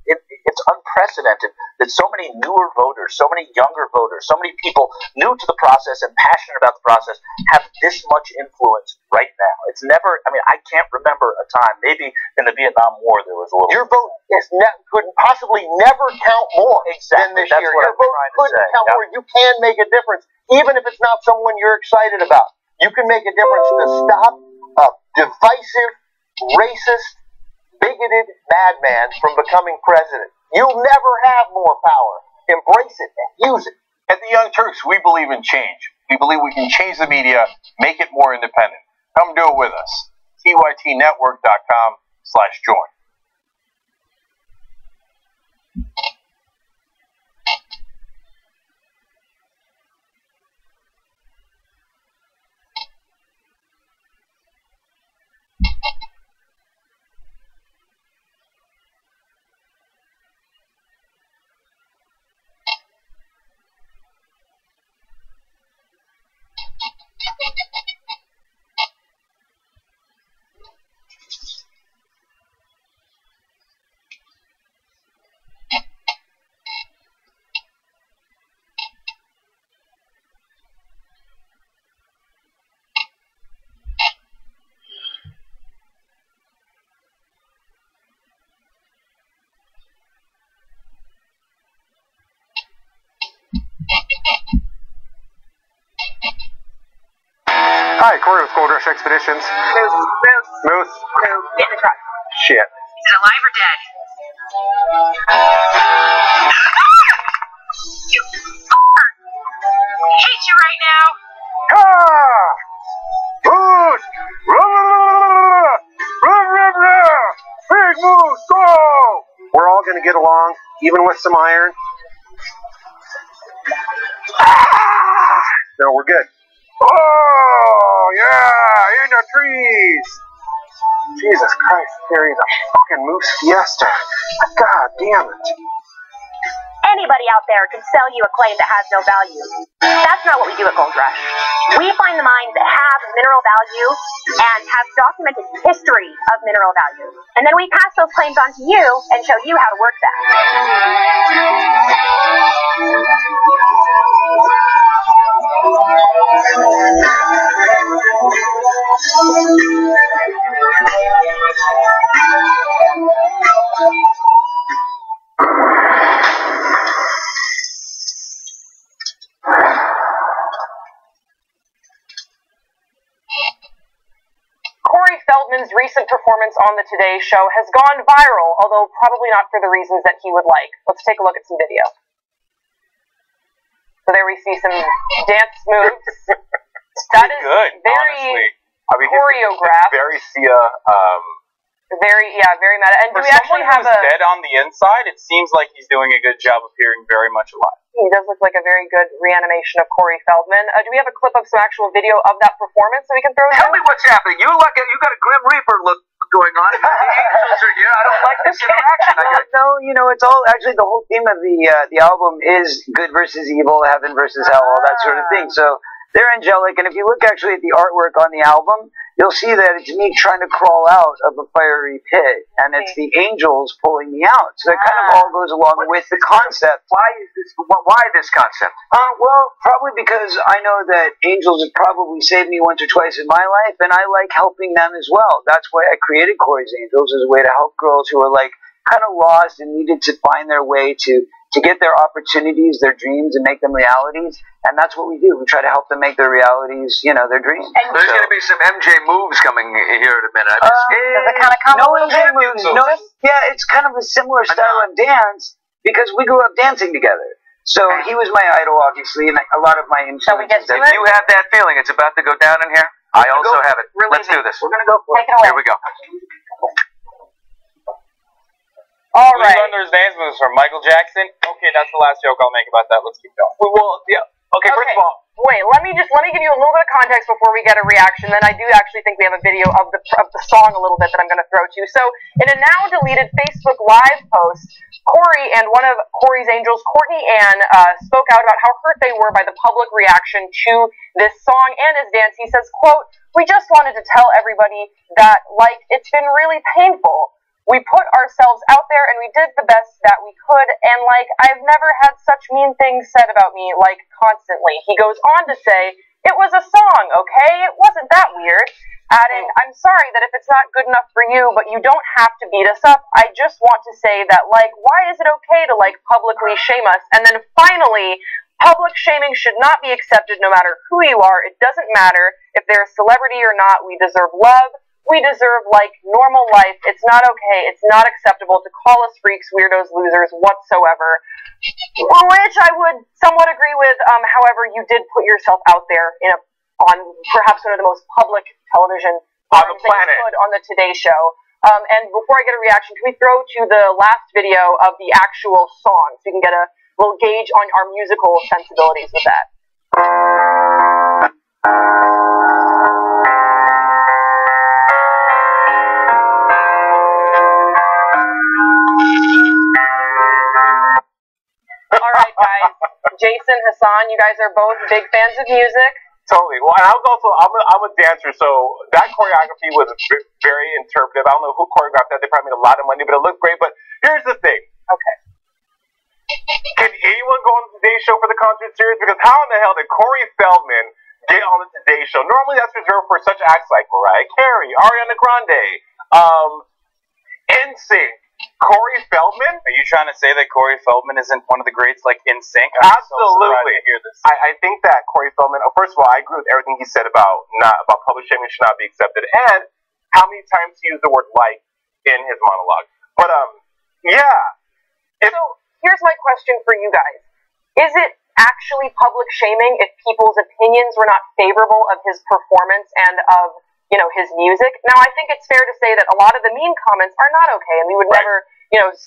it's unprecedented that so many newer voters, so many younger voters, so many people new to the process and passionate about the process have this much influence right now. It's never, I mean, I can't remember a time, maybe in the Vietnam War there was a little... Your vote could possibly never count more than this year. Your vote couldn't count more. You can make a difference, even if it's not someone you're excited about. You can make a difference to stop a divisive, racist, bigoted madman from becoming president. You'll never have more power. Embrace it and use it. At the Young Turks, we believe in change. We believe we can change the media, make it more independent. Come do it with us. tytnetwork.com/join. Corey with Gold Rush Expeditions. Moose. Get in the truck. Shit. Is it alive or dead? You I hate you right now. Moose! Big Moose, go! We're all gonna get along, even with some iron. No, we're good. Oh, yeah, in the trees. Jesus Christ, Terry, the fucking Moose Fiesta. God damn it. Anybody out there can sell you a claim that has no value. That's not what we do at Gold Rush. We find the mines that have mineral value and have documented history of mineral value. And then we pass those claims on to you and show you how to work that. Corey Feldman's recent performance on the Today Show has gone viral, although probably not for the reasons that he would like. Let's take a look at some video. So there we see some dance moves. That is good, very honestly. I mean, choreographed. Very Sia. Very meta. And do For we actually someone have who's dead on the inside, it seems like he's doing a good job appearing very much alive. He does look like a very good reanimation of Corey Feldman. Do we have a clip of some actual video of that performance that we can throw in? Tell me what's happening. You got a Grim Reaper look going on. The angels are here. I don't like this interaction. No, you know, it's all actually the whole theme of the album is good versus evil, heaven versus hell, all that sort of thing. So they're angelic, and if you look actually at the artwork on the album, you'll see that it's me trying to crawl out of a fiery pit, and it's the angels pulling me out. So it kind of all goes along with the concept. Why this concept? Well, probably because I know that angels have probably saved me once or twice in my life, and I like helping them as well. That's why I created Corey's Angels, as a way to help girls who are like kind of lost and needed to find their way to get their opportunities, their dreams, and make them realities. And that's what we do. We try to help them make their realities, you know, their dreams. And there's going to be some MJ moves coming here in a minute. Does it kind of come no MJ moves. No, yeah, it's kind of a similar style of dance because we grew up dancing together. So he was my idol, obviously, and a lot of my influences. If you have that feeling it's about to go down in here, I also have it. Let's do this. We're going to go for it. Here we go. All right. We learned there's dance moves from Michael Jackson. Okay, that's the last joke I'll make about that. Let's keep going. Well, yeah. Okay, first of all. Wait, let me give you a little bit of context before we get a reaction. Then I do actually think we have a video of the song a little bit that I'm going to throw to you. So, in a now deleted Facebook Live post, Corey and one of Corey's Angels, Courtney Ann, spoke out about how hurt they were by the public reaction to this song and his dance. He says, quote, "We just wanted to tell everybody that, like, it's been really painful. We put ourselves out there and we did the best that we could, and, like, I've never had such mean things said about me, like, constantly." He goes on to say, "It was a song, okay? It wasn't that weird." Adding, "I'm sorry that if it's not good enough for you, but you don't have to beat us up. I just want to say that, like, why is it okay to, like, publicly shame us?" And then finally, public shaming should not be accepted no matter who you are. It doesn't matter if they're a celebrity or not. We deserve love. We deserve, like, normal life. It's not okay. It's not acceptable to call us freaks, weirdos, losers, whatsoever. Which I would somewhat agree with. However, you did put yourself out there on perhaps one of the most public television on the planet on the Today Show. And before I get a reaction, can we throw to the last video of the actual song so we can get a little gauge on our musical sensibilities with that? Alright, guys. Jason, Hassan, you guys are both big fans of music. Totally. Well, and I was also, I'm a dancer, so that choreography was very interpretive. I don't know who choreographed that. They probably made a lot of money, but it looked great. But here's the thing. Okay. Can anyone go on the Today Show for the concert series? Because how in the hell did Corey Feldman get on the Today Show? Normally that's reserved for such acts like Mariah Carey, Ariana Grande, NSYNC, Corey Feldman? Are you trying to say that Corey Feldman isn't one of the greats, like in sync? Absolutely. So hear this. I think that Corey Feldman. First of all, I agree with everything he said about public shaming should not be accepted, and how many times he used the word "like" in his monologue. But So here's my question for you guys: is it actually public shaming if people's opinions were not favorable of his performance and of his music? Now, I think it's fair to say that a lot of the mean comments are not okay, and we would never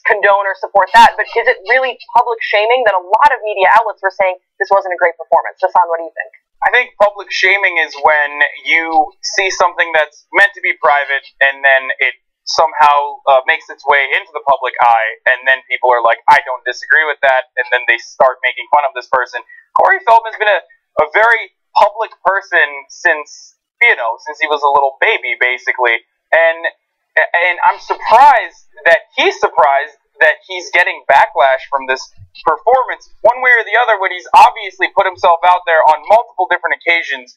condone or support that. But is it really public shaming that a lot of media outlets were saying this wasn't a great performance? Hassan, what do you think? I think public shaming is when you see something that's meant to be private and then it somehow makes its way into the public eye, and then people are like, I don't disagree with that, and then they start making fun of this person. Corey Feldman's been a very public person since he was a little baby, basically, and I'm surprised that he's getting backlash from this performance one way or the other, when he's obviously put himself out there on multiple different occasions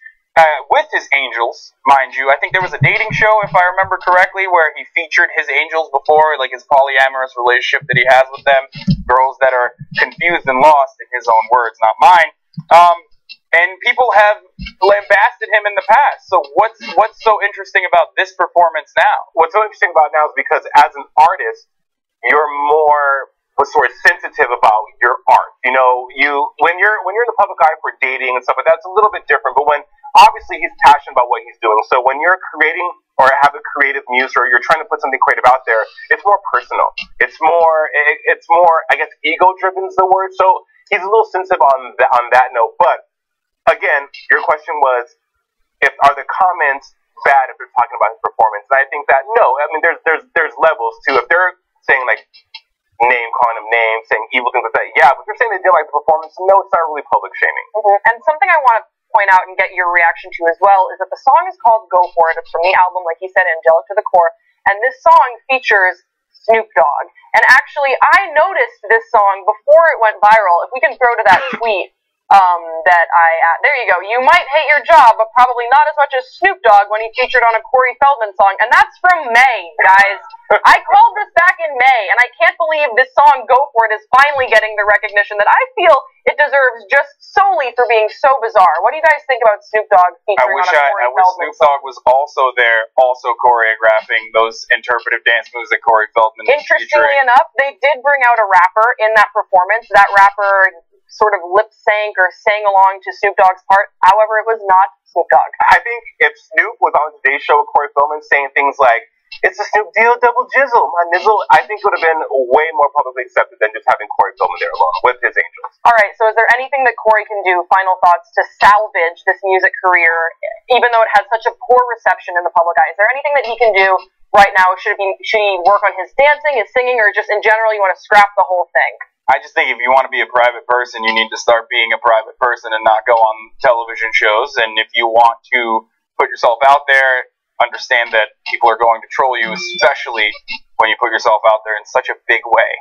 with his angels, mind you. I think there was a dating show, if I remember correctly, where he featured his angels before, like his polyamorous relationship that he has with them, girls that are confused and lost, in his own words, not mine. And people have lambasted him in the past. So what's so interesting about this performance now? What's so interesting about it now is because as an artist, you're more sort of sensitive about your art. When you're in the public eye for dating and stuff like that, it's a little bit different. But when obviously he's passionate about what he's doing, so when you're creating or have a creative muse or you're trying to put something creative out there, it's more personal. It's more I guess ego driven is the word. So he's a little sensitive on that note. But again, your question was, are the comments bad if they're talking about his performance? And I think that no. I mean, there's levels too. If they're saying like calling him names, saying evil things like that, yeah. But if they're saying they did like the performance, no, it's not really public shaming. And something I want to point out and get your reaction to as well is that the song is called "Go For It." It's from the album, like he said, Angelic to the Core, and this song features Snoop Dogg. And actually, I noticed this song before it went viral. If we can throw to that tweet. There you go. You might hate your job, but probably not as much as Snoop Dogg when he featured on a Corey Feldman song, and that's from May, guys. I called this back in May, and I can't believe this song, Go For It, is finally getting the recognition that I feel it deserves just solely for being so bizarre. What do you guys think about Snoop Dogg featuring on a Corey Feldman Snoop Dogg was also there, also choreographing those interpretive dance moves that Corey Feldman was featuring. Interestingly enough, they did bring out a rapper in that performance. That rapper sort of lip sync or sang along to Snoop Dogg's part. However, it was not Snoop Dogg. I think if Snoop was on today's show with Corey Feldman saying things like, "It's a Snoop deal, double jizzle, my nizzle," I think it would have been way more publicly accepted than just having Corey Feldman there alone with his angels. All right, so is there anything that Corey can do, final thoughts, to salvage this music career, even though it had such a poor reception in the public eye? Is there anything that he can do right now? Should he work on his dancing, his singing, or just in general you want to scrap the whole thing? I just think if you want to be a private person, you need to start being a private person and not go on television shows. And if you want to put yourself out there, understand that people are going to troll you, especially when you put yourself out there in such a big way.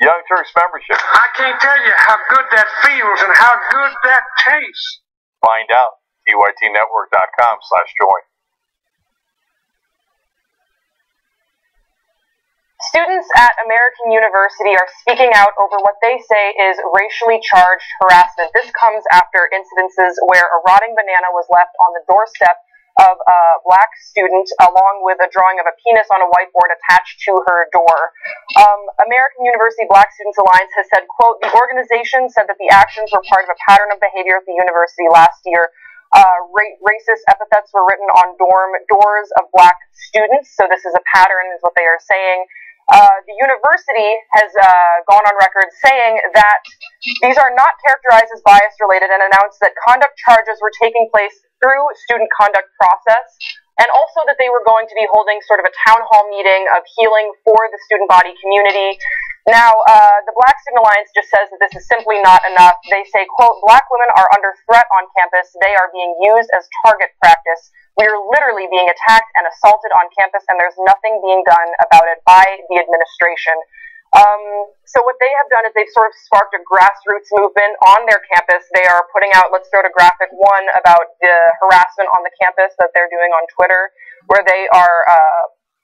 Young Turks membership. I can't tell you how good that feels and how good that tastes. Find out. TYTnetwork.com/join. Students at American University are speaking out over what they say is racially charged harassment. This comes after incidences where a rotting banana was left on the doorstep of a black student, along with a drawing of a penis on a whiteboard attached to her door. American University Black Students Alliance has said, quote, the organization said that the actions were part of a pattern of behavior at the university last year. Racist epithets were written on dorm doors of black students, so this is a pattern, is what they are saying. The university has gone on record saying that these are not characterized as bias-related and announced that conduct charges were taking place through student conduct process, and also that they were going to be holding sort of a town hall meeting of healing for the student body community. Now, the Black Student Alliance just says that this is simply not enough. They say, quote, black women are under threat on campus. They are being used as target practice. We are literally being attacked and assaulted on campus, and there's nothing being done about it by the administration. So what they have done is they've sort of sparked a grassroots movement on their campus. They are putting out, let's throw to graphic one, about the harassment on the campus that they're doing on Twitter, where they are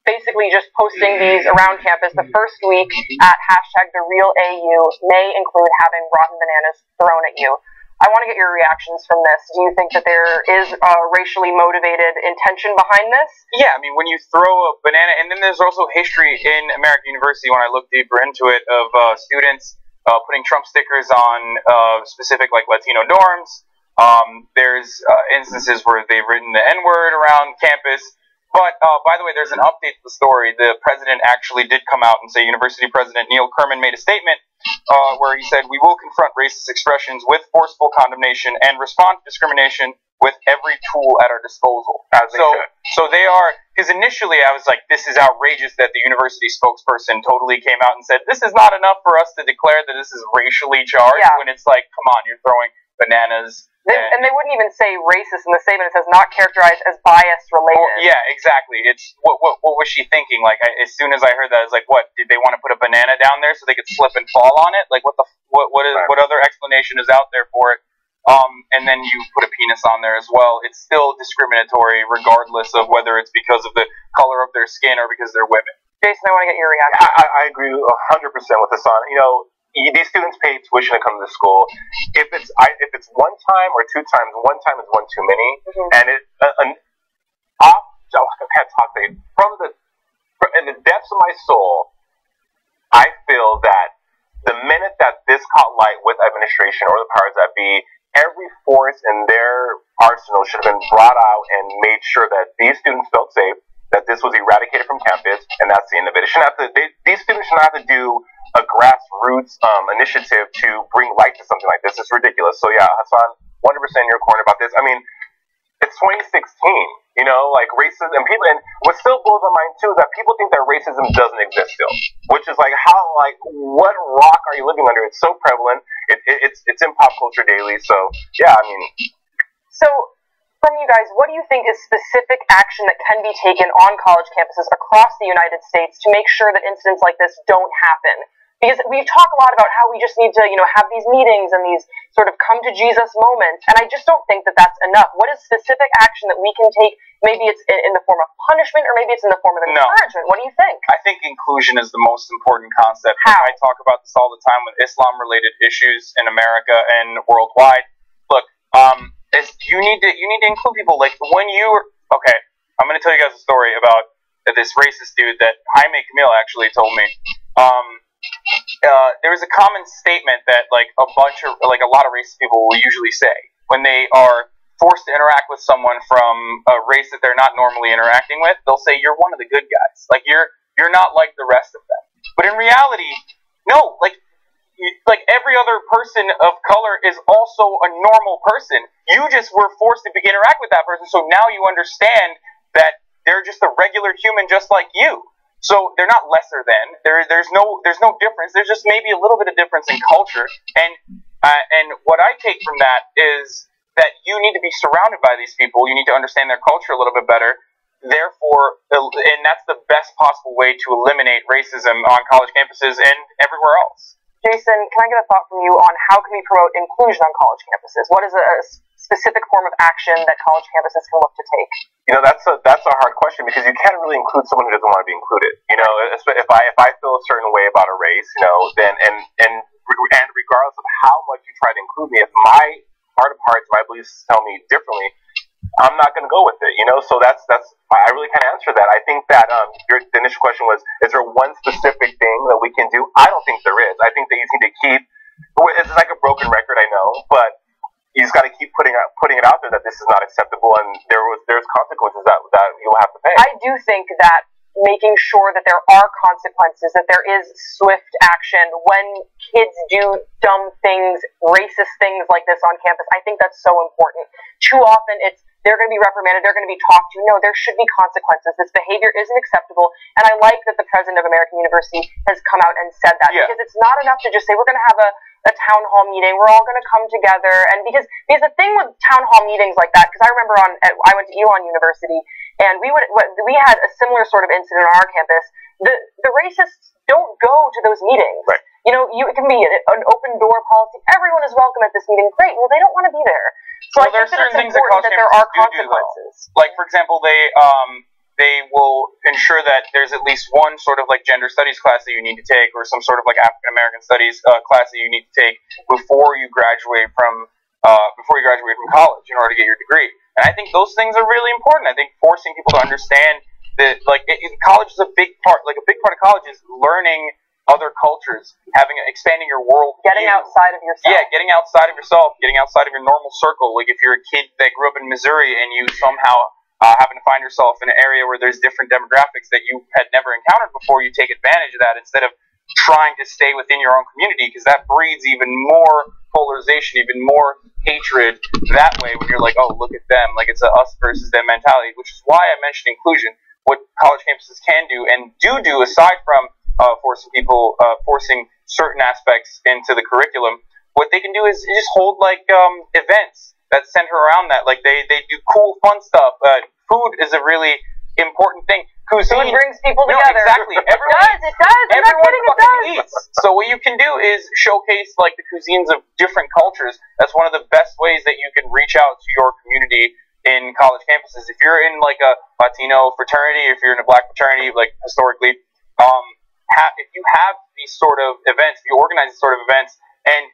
basically just posting these around campus. The first week at #TheRealAU may include having rotten bananas thrown at you. I want to get your reactions from this. Do you think that there is a racially motivated intention behind this? Yeah, I mean, when you throw a banana, and then there's also history in American University, when I look deeper into it, of students putting Trump stickers on specific, like, Latino dorms. There's instances where they've written the N-word around campus. But, by the way, there's an update to the story. The president actually did come out and say, University President Neil Kerman made a statement where he said, "We will confront racist expressions with forceful condemnation and respond to discrimination with every tool at our disposal." So they are, because initially I was like, this is outrageous that the university spokesperson totally came out and said, this is not enough for us to declare that this is racially charged, when it's like, come on, you're throwing bananas. And they wouldn't even say racist in the statement. It says not characterized as bias related. Well, yeah, exactly. It's what was she thinking? Like, as soon as I heard that, I was like, what? Did they want to put a banana down there so they could slip and fall on it? Like, what other explanation is out there for it? And then you put a penis on there as well. It's still discriminatory, regardless of whether it's because of the color of their skin or because they're women. Jason, I want to get your reaction. I agree 100% with Hassan. You know, these students pay tuition to come to school. If it's one time or two times, one time is one too many. And I can't talk to you. In the depths of my soul, I feel that the minute that this caught light with administration or the powers that be, every force in their arsenal should have been brought out and made sure that these students felt safe, that this was eradicated from campus, and that's the end of it. These students should not have to do a grassroots initiative to bring light to something like this. It's ridiculous. So yeah, Hassan, 100% in your corner about this. I mean, it's 2016, you know, like racism, and what still blows my mind too is that people think that racism doesn't exist still, which is like, what rock are you living under? It's so prevalent. It's in pop culture daily. So yeah, I mean. So from you guys, what do you think is specific action that can be taken on college campuses across the United States to make sure that incidents like this don't happen? Because we talk a lot about how we just need to, have these meetings and these sort of come to Jesus moments, and I just don't think that that's enough. What is specific action that we can take? Maybe it's in the form of punishment, or maybe it's in the form of encouragement. What do you think? I think inclusion is the most important concept. How? I talk about this all the time with Islam-related issues in America and worldwide. Look, you need to include people. Like I'm going to tell you guys a story about this racist dude that Jaime Camille actually told me. There was a common statement that a lot of racist people will usually say when they are forced to interact with someone from a race that they're not normally interacting with. They'll say, "You're one of the good guys. Like you're not like the rest of them." But in reality, no. Like every other person of color is also a normal person. You just were forced to interact with that person, so now you understand that they're just a regular human, just like you. So they're not lesser than. There's no difference. There's just maybe a little bit of difference in culture. And what I take from that is that you need to be surrounded by these people. You need to understand their culture a little bit better. Therefore, and that's the best possible way to eliminate racism on college campuses and everywhere else. Jason, can I get a thought from you on how can we promote inclusion on college campuses? What is a specific form of action that college campuses can look to take? That's a hard question, because you can't really include someone who doesn't want to be included. If I feel a certain way about a race, then and regardless of how much you try to include me, if my heart of hearts, my beliefs tell me differently, I'm not going to go with it. So that's I really can't answer that. I think that the initial question was, is there one specific thing that we can do? I don't think there is. I think that you need to keep. It's like a broken record, I know, but you just got to keep putting it out there that this is not acceptable, and there's consequences that you'll have to pay. I do think that making sure that there are consequences, that there is swift action when kids do dumb things, racist things like this on campus, I think that's so important. Too often they're going to be reprimanded, they're going to be talked to. No, there should be consequences. This behavior isn't acceptable, and I like that the president of American University has come out and said that, because it's not enough to just say we're going to have a town hall meeting, we're all going to come together, and because the thing with town hall meetings like that, because I remember I went to Elon University, and we had a similar sort of incident on our campus. The racists don't go to those meetings. Right. It can be an open door policy. Everyone is welcome at this meeting. Great. Well, they don't want to be there. So I think that it's important that there are consequences. Like, for example, they will ensure that there's at least one sort of like gender studies class that you need to take, or some sort of like African American studies class that you need to take before you graduate from college in order to get your degree. And I think those things are really important. I think forcing people to understand that college is a big part. Like a big part of college is learning other cultures, expanding your world, getting outside of yourself. Yeah, getting outside of yourself, getting outside of your normal circle. Like if you're a kid that grew up in Missouri and you somehow happen to find yourself in an area where there's different demographics that you had never encountered before, you take advantage of that instead of trying to stay within your own community, because that breeds even more polarization, even more hatred that way when you're like, oh, look at them, like it's a us versus them mentality, which is why I mentioned inclusion. What college campuses can do and do aside from forcing certain aspects into the curriculum, what they can do is just hold like events that center around that. Like they do cool, fun stuff. Food is a really important thing. Cuisine Food brings people together. Exactly. It does. I'm not kidding, it does. Eats. So what you can do is showcase like the cuisines of different cultures. That's one of the best ways that you can reach out to your community in college campuses. If you're in like a Latino fraternity, if you're in a Black fraternity, like historically, if you have these sort of events, if you organize these sort of events, and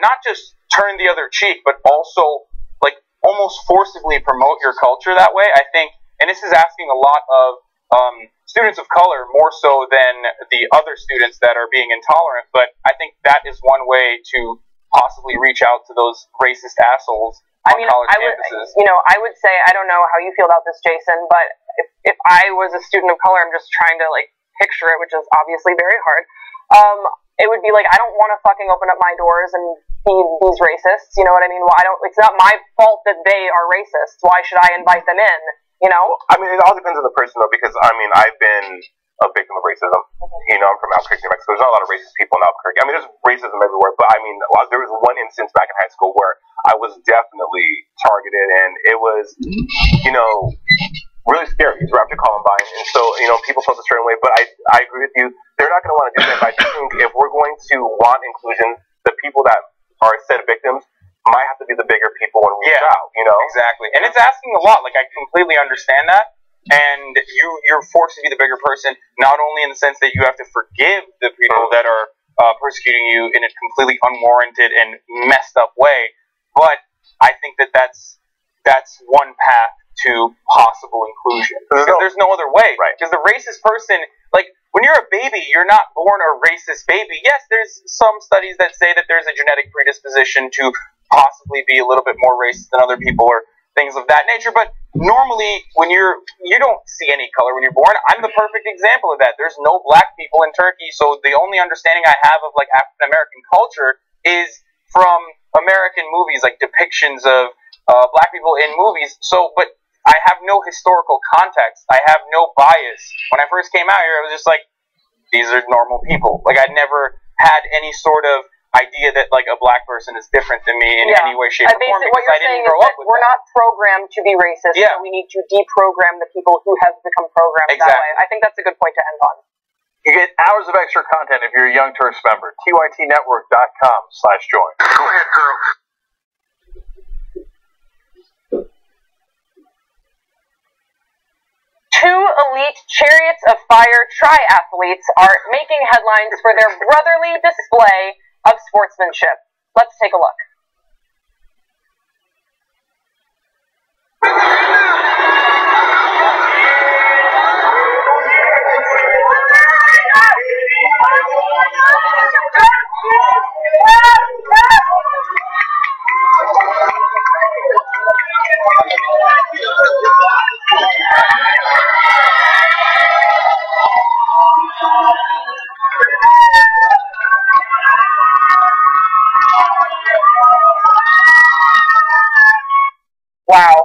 not just turn the other cheek, but also like almost forcibly promote your culture that way, I think, and this is asking a lot of students of color more so than the other students that are being intolerant, but I think that is one way to possibly reach out to those racist assholes on college campuses. I would say, I don't know how you feel about this, Jason, but if I was a student of color, I'm just trying to like picture it, which is obviously very hard. It would be like, I don't want to fucking open up my doors and feed these racists. You know what I mean? Well, it's not my fault that they are racists. Why should I invite them in? You know? I mean, it all depends on the person, though, because, I mean, I've been a victim of racism. You know, I'm from Albuquerque, New Mexico. There's not a lot of racist people in Albuquerque. I mean, there's racism everywhere, but, I mean, there was one instance back in high school where I was definitely targeted, and it was, really scary. It was right after Columbine, and so, people felt a certain way, but I agree with you. They're not going to want to do that, but I think if we're going to want inclusion, the people that are said victims might have to be the bigger people and reach out, Exactly. And it's asking a lot. Like, I completely understand that. And you're forced to be the bigger person, not only in the sense that you have to forgive the people that are persecuting you in a completely unwarranted and messed up way, but I think that's one path to possible inclusion. Because there's no other way. Right. Because the racist person, like, when you're a baby, you're not born a racist baby. Yes, there's some studies that say that there's a genetic predisposition to possibly be a little bit more racist than other people or things of that nature, but normally when you don't see any color when you're born. I'm the perfect example of that. There's no black people in Turkey, so the only understanding I have of like African American culture is from American movies, like depictions of black people in movies. So, but I have no historical context. I have no bias. When I first came out here, I was just like, these are normal people. Like, I never had any sort of idea that like a black person is different than me in any way, shape, or form, because I didn't grow up with we're not programmed to be racist, so we need to deprogram the people who have become programmed that way. I think that's a good point to end on. You get hours of extra content if you're a Young Turks member. TYTnetwork.com/join. Go ahead, girl. Two elite Chariots of Fire triathletes are making headlines for their brotherly display of sportsmanship. Let's take a look. Wow.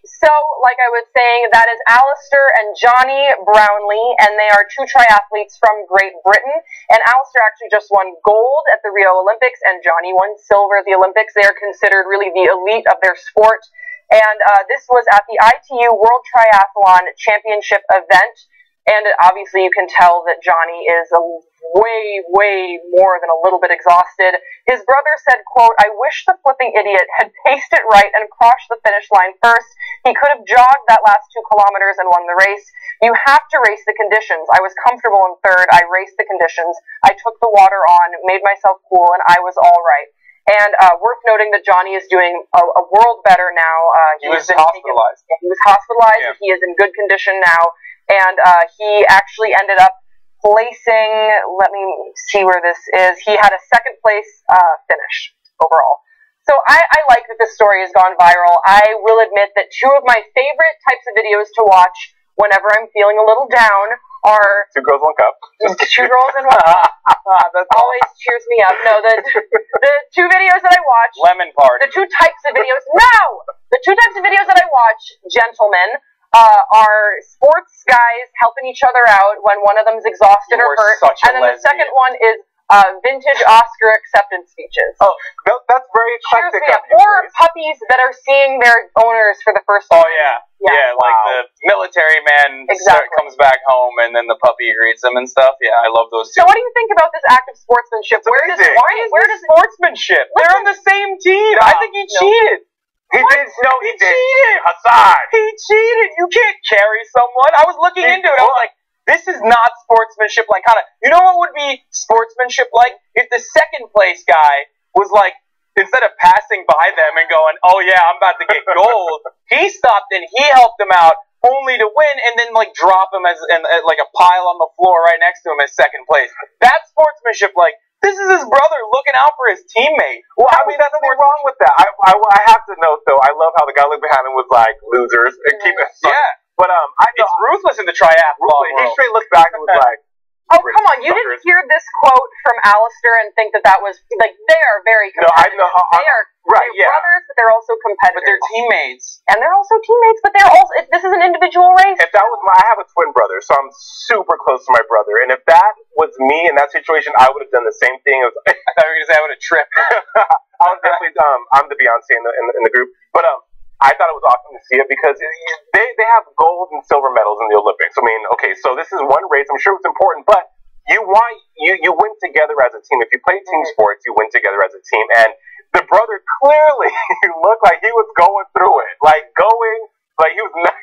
So, like I was saying, that is Alistair and Johnny Brownlee, and they are two triathletes from Great Britain. And Alistair actually just won gold at the Rio Olympics, and Johnny won silver at the Olympics. They are considered really the elite of their sport. And this was at the ITU World Triathlon Championship event. And obviously you can tell that Johnny is way more than a little bit exhausted. His brother said, quote, "I wish the flipping idiot had paced it right and crossed the finish line first. He could have jogged that last 2 kilometers and won the race. You have to race the conditions. I was comfortable in third. I raced the conditions. I took the water on, made myself cool, and I was all right." And worth noting that Johnny is doing a world better now. He was hospitalized. He was hospitalized. Yeah. He is in good condition now. And he actually ended up placing, let me see where this is, he had a second place finish overall. So I like that this story has gone viral. I will admit that 2 of my favorite types of videos to watch whenever I'm feeling a little down are 2 girls, 1 cup. 2 girls and 1 cup. That always cheers me up. No, the 2 videos that I watch. Lemon Party. The 2 types of videos. No! The 2 types of videos that I watch, gentlemen, are sports guys helping each other out when one of them's exhausted or hurt. And then the second one is vintage Oscar acceptance speeches. Oh, that's very eclectic. Or puppies that are seeing their owners for the first time. Oh, yeah. Yeah, like the military man comes back home and then the puppy greets him and stuff. Yeah, I love those 2. So what do you think about this act of sportsmanship? Where does sportsmanship? They're on the same team. I think he cheated. He did. No, he did. Cheated. Hassan. He cheated. You can't carry someone. I was looking into it. I was like, this is not sportsmanship. Like, kind of, you know what would be sportsmanship like? If the second place guy was like, instead of passing by them and going, oh yeah, I'm about to get gold, he stopped and he helped them out only to win and then like drop him as like a pile on the floor right next to him as second place. That's sportsmanship. Like, this is his brother looking out for his teammate. Well, I mean, there's nothing wrong with that. I have to note, though, I love how the guy looked behind him was like, losers. And keep it fun. Yeah. But it's ruthless in the triathlon. He straight looked back and was like, oh, come on. You didn't hear this quote from Alistair and think that was, like, they are very competitive. No, I know. They're brothers, but they're also competitors. But they're teammates. And they're also teammates, but they're also, this is an individual race. If that was I have a twin brother, so I'm super close to my brother. And if that was me in that situation, I would have done the same thing. I thought you were going to say I would have tripped. I was definitely, I'm the Beyonce in the group. But, I thought it was awesome to see it because they have gold and silver medals in the Olympics. I mean, okay, so this is one race. I'm sure it's important, but you win together as a team. If you play team sports, you win together as a team. And the brother clearly looked like he was going through it, like he was not.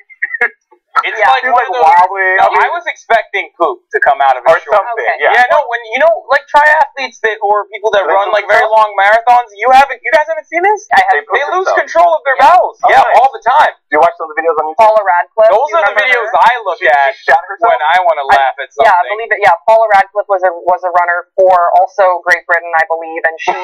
It's like wobbling. I was expecting poop to come out of his or something. Okay. Yeah, no. When like triathletes or people that run like very long marathons, you guys haven't seen this? They lose control of their bowels. Yeah, all the time. Do you watch some of the videos on YouTube? Paula Radcliffe. Those are the videos I look at when I want to laugh at something. Yeah, I believe it. Yeah, Paula Radcliffe was a runner for also Great Britain, I believe, and she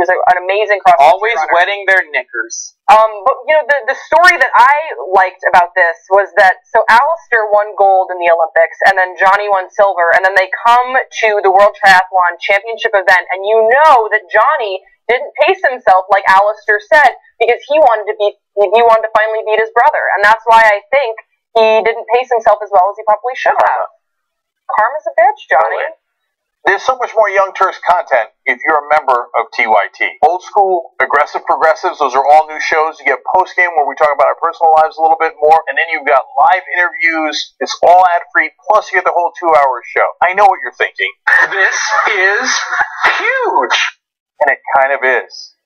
was an amazing cross country always runner. wetting their knickers. But you know the story that I liked about this was that Alistair won gold in the Olympics, and then Johnny won silver, and then they come to the World Triathlon Championship event, and you know that Johnny didn't pace himself like Alistair said because he wanted to finally beat his brother, and that's why I think he didn't pace himself as well as he probably should have. Karma's a bitch, Johnny. There's so much more Young Turks content if you're a member of TYT. Old School, Aggressive Progressives, those are all new shows. You get post-game where we talk about our personal lives a little bit more. And then you've got live interviews. It's all ad-free. Plus, you get the whole 2-hour show. I know what you're thinking. This is huge. And it kind of is.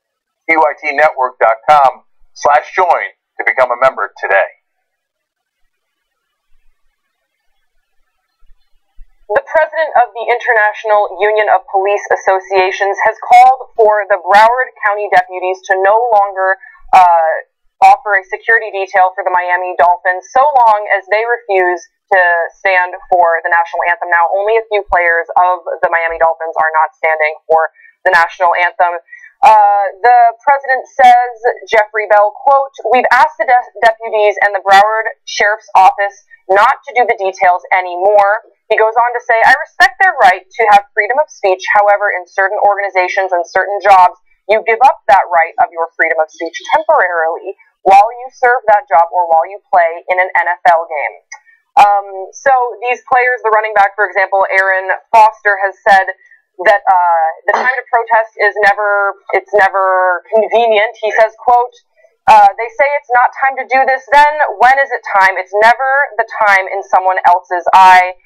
TYTnetwork.com/join to become a member today. The president of the International Union of Police Associations has called for the Broward County deputies to no longer offer a security detail for the Miami Dolphins so long as they refuse to stand for the national anthem. Now, only a few players of the Miami Dolphins are not standing for the national anthem. The president says, Jeffrey Bell, quote, "We've asked the deputies and the Broward Sheriff's Office not to do the details anymore." He goes on to say, "I respect their right to have freedom of speech. However, in certain organizations and certain jobs, you give up that right of your freedom of speech temporarily while you serve that job or while you play in an NFL game." So these players, the running back, for example, Aaron Foster, has said that the time to protest is never convenient. He says, quote, They say it's not time to do this. Then when is it time? It's never the time in someone else's eye.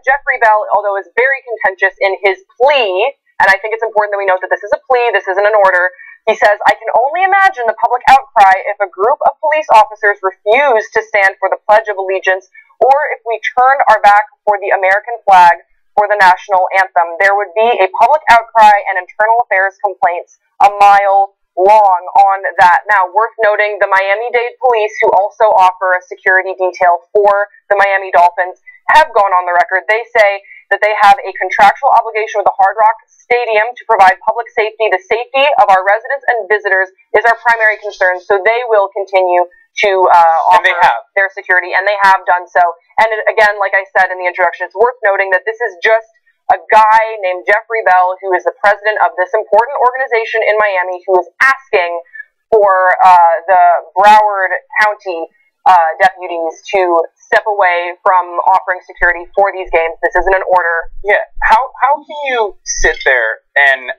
Jeffrey Bell, although is very contentious in his plea, and I think it's important that we note that this is a plea, this isn't an order. He says, I can only imagine the public outcry if a group of police officers refuse to stand for the Pledge of Allegiance, or if we turned our back for the American flag for the national anthem. There would be a public outcry and internal affairs complaints a mile long on that. Now, worth noting, the Miami-Dade police, who also offer a security detail for the Miami Dolphins, have gone on the record. They say that they have a contractual obligation with the Hard Rock Stadium to provide public safety. The safety of our residents and visitors is our primary concern, so they will continue to offer their security, and they have done so. And again, like I said in the introduction, it's worth noting that this is just a guy named Jeffrey Bell, who is the president of this important organization in Miami, who is asking for the Broward County deputies to step away from offering security for these games. This isn't an order. Yeah. How can you sit there and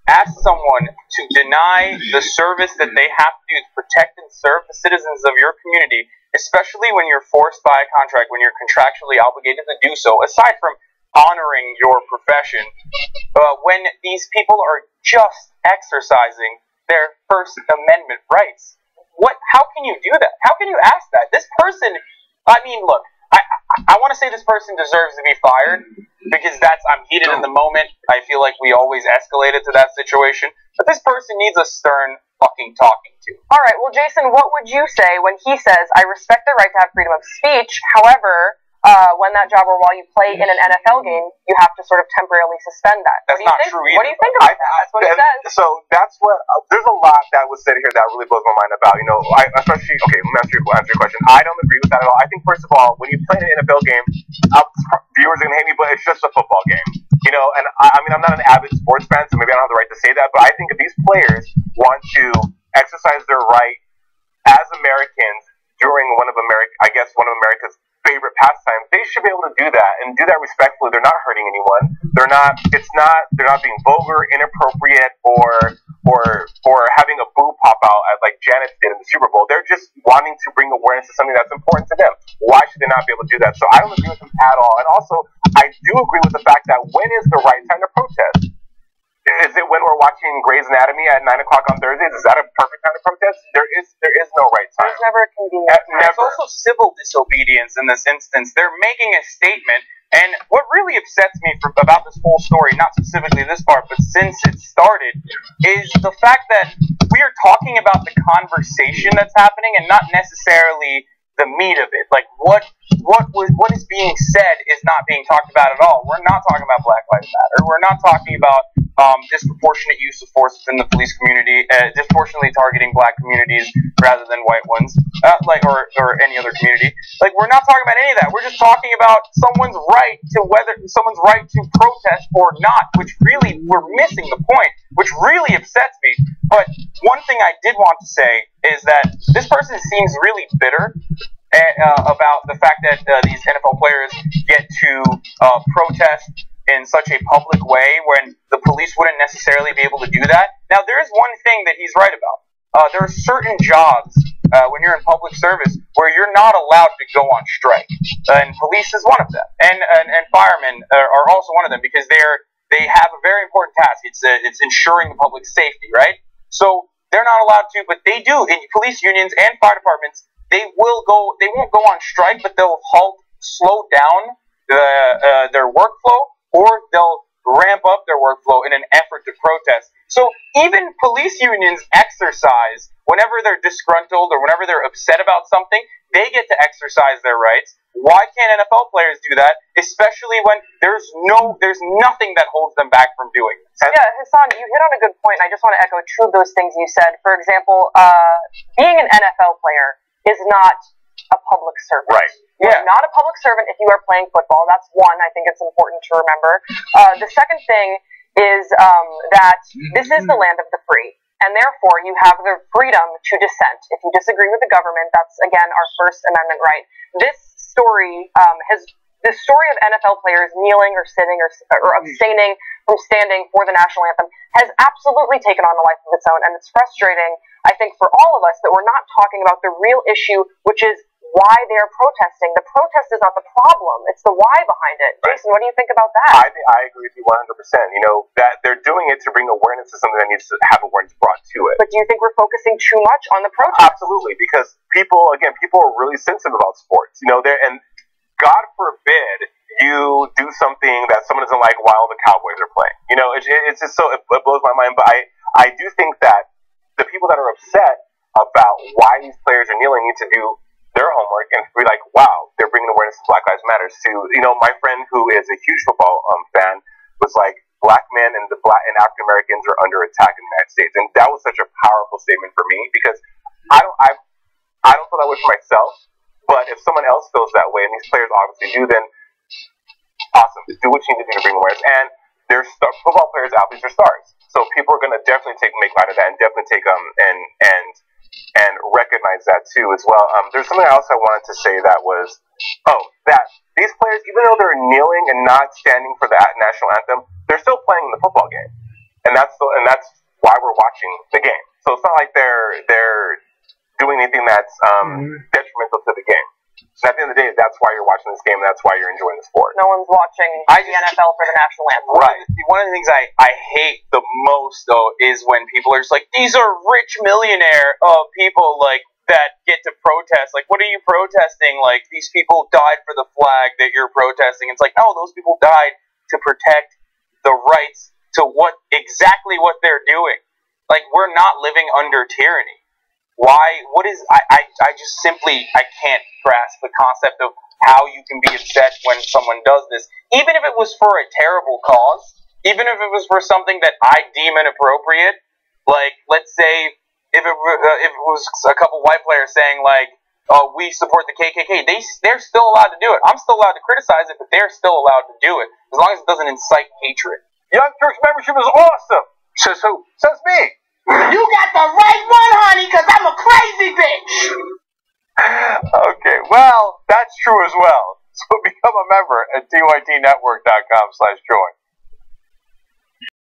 ask someone to deny the service that they have to do to protect and serve the citizens of your community, especially when you're forced by a contract, when you're contractually obligated to do so, aside from honoring your profession, when these people are just exercising their First Amendment rights? How can you do that? How can you ask that? This person, I mean, look, I want to say this person deserves to be fired because I'm heated in the moment. I feel like we always escalated to that situation. But this person needs a stern fucking talking to. All right, well, Jason, what would you say when he says, I respect the right to have freedom of speech, however, when that job or while you play in an NFL game, you have to sort of temporarily suspend that. That's not true either. What do you think about that? That's what he says. So that's what, there's a lot that was said here that really blows my mind about, especially, okay, let me answer your question. I don't agree with that at all. I think, first of all, when you play in an NFL game, viewers are going to hate me, but it's just a football game. And I mean, I'm not an avid sports fan, so maybe I don't have the right to say that, but I think if these players want to exercise their right as Americans during one of America's favorite pastimes, they should be able to do that and do that respectfully. They're not hurting anyone. They're not being vulgar, inappropriate, or having a boo pop out like Janet did in the Super Bowl. They're just wanting to bring awareness to something that's important to them. Why should they not be able to do that? So I don't agree with them at all. And also, I do agree with the fact that when is the right time to protest? Is it when we're watching Grey's Anatomy at 9 o'clock on Thursdays? Is that a perfect time to protest? There is no right time. There's never a convenient time. There's also civil disobedience in this instance. They're making a statement, and what really upsets me about this whole story, not specifically this part, but since it started, is the fact that we are talking about the conversation that's happening and not necessarily the meat of it. Like what is being said is not being talked about at all. We're not talking about Black Lives Matter. We're not talking about disproportionate use of force within the police community, disproportionately targeting black communities rather than white ones, or any other community. Like, we're not talking about any of that. We're just talking about someone's right to protest or not, which really, we're missing the point, which really upsets me. But one thing I did want to say is that this person seems really bitter about the fact that these NFL players get to protest in such a public way when the police wouldn't necessarily be able to do that. Now, there is one thing that he's right about. There are certain jobs when you're in public service where you're not allowed to go on strike, and police is one of them, and firemen are also one of them because they have a very important task. It's ensuring the public safety, right? So they're not allowed to, but they do. In police unions and fire departments, they won't go on strike, but they'll slow down their workflow, or they'll ramp up their workflow in an effort to protest. So even police unions exercise whenever they're disgruntled or whenever they're upset about something. They get to exercise their rights. Why can't NFL players do that, especially when there's nothing that holds them back from doing this? Yeah, Hassan, you hit on a good point. I just want to echo two of those things you said. For example, being an NFL player is not a public servant. Right. You're not a public servant if you are playing football. That's one. I think it's important to remember. The second thing is that this is the land of the free, and therefore you have the freedom to dissent. If you disagree with the government, that's, again, our First Amendment right. This story the story of NFL players kneeling or sitting or abstaining from standing for the national anthem has absolutely taken on a life of its own, and it's frustrating, I think, for all of us that we're not talking about the real issue, which is why they're protesting. The protest is not the problem; it's the why behind it. Jason, what do you think about that? I agree with you 100%. You know, that they're doing it to bring awareness to something that needs to have awareness brought to it. But do you think we're focusing too much on the protest? Absolutely, because people are really sensitive about sports. You know, and God forbid you do something that someone doesn't like while the Cowboys are playing. You know, it's just so it blows my mind. But I do think that the people that are upset about why these players are kneeling need to do their homework and be like, wow, they're bringing awareness to Black Lives Matter. To, you know, my friend who is a huge football fan was like, black men and African Americans are under attack in the United States, and that was such a powerful statement for me because I don't feel that way for myself, but if someone else feels that way, and these players obviously do, then awesome, do what you need to do to bring awareness. And they're football players, athletes are stars, so people are going to definitely make light of that and definitely take and recognize that too as well. There's something else I wanted to say that was, that these players, even though they're kneeling and not standing for the national anthem, they're still playing in the football game, and that's why we're watching the game. So it's not like they're doing anything that's detrimental to the game. So at the end of the day, that's why you're watching this game, and that's why you're enjoying the sport. No one's watching the NFL for the national anthem. Right. One of the things I hate the most, though, is when people are just like, these are rich millionaire people, like, that get to protest. Like, what are you protesting? Like, these people died for the flag that you're protesting. It's like, no, those people died to protect the rights to exactly what they're doing. Like, we're not living under tyranny. Why? I just simply, I can't grasp the concept of how you can be upset when someone does this. Even if it was for a terrible cause, even if it was for something that I deem inappropriate, like, let's say, if it was a couple white players saying, like, oh, we support the KKK, they're still allowed to do it. I'm still allowed to criticize it, but they're still allowed to do it, as long as it doesn't incite hatred. Young Turks membership is awesome. Says who? Says me. You got the right one, honey, because I'm a crazy bitch. Okay, well, that's true as well. So become a member at tytnetwork.com/join.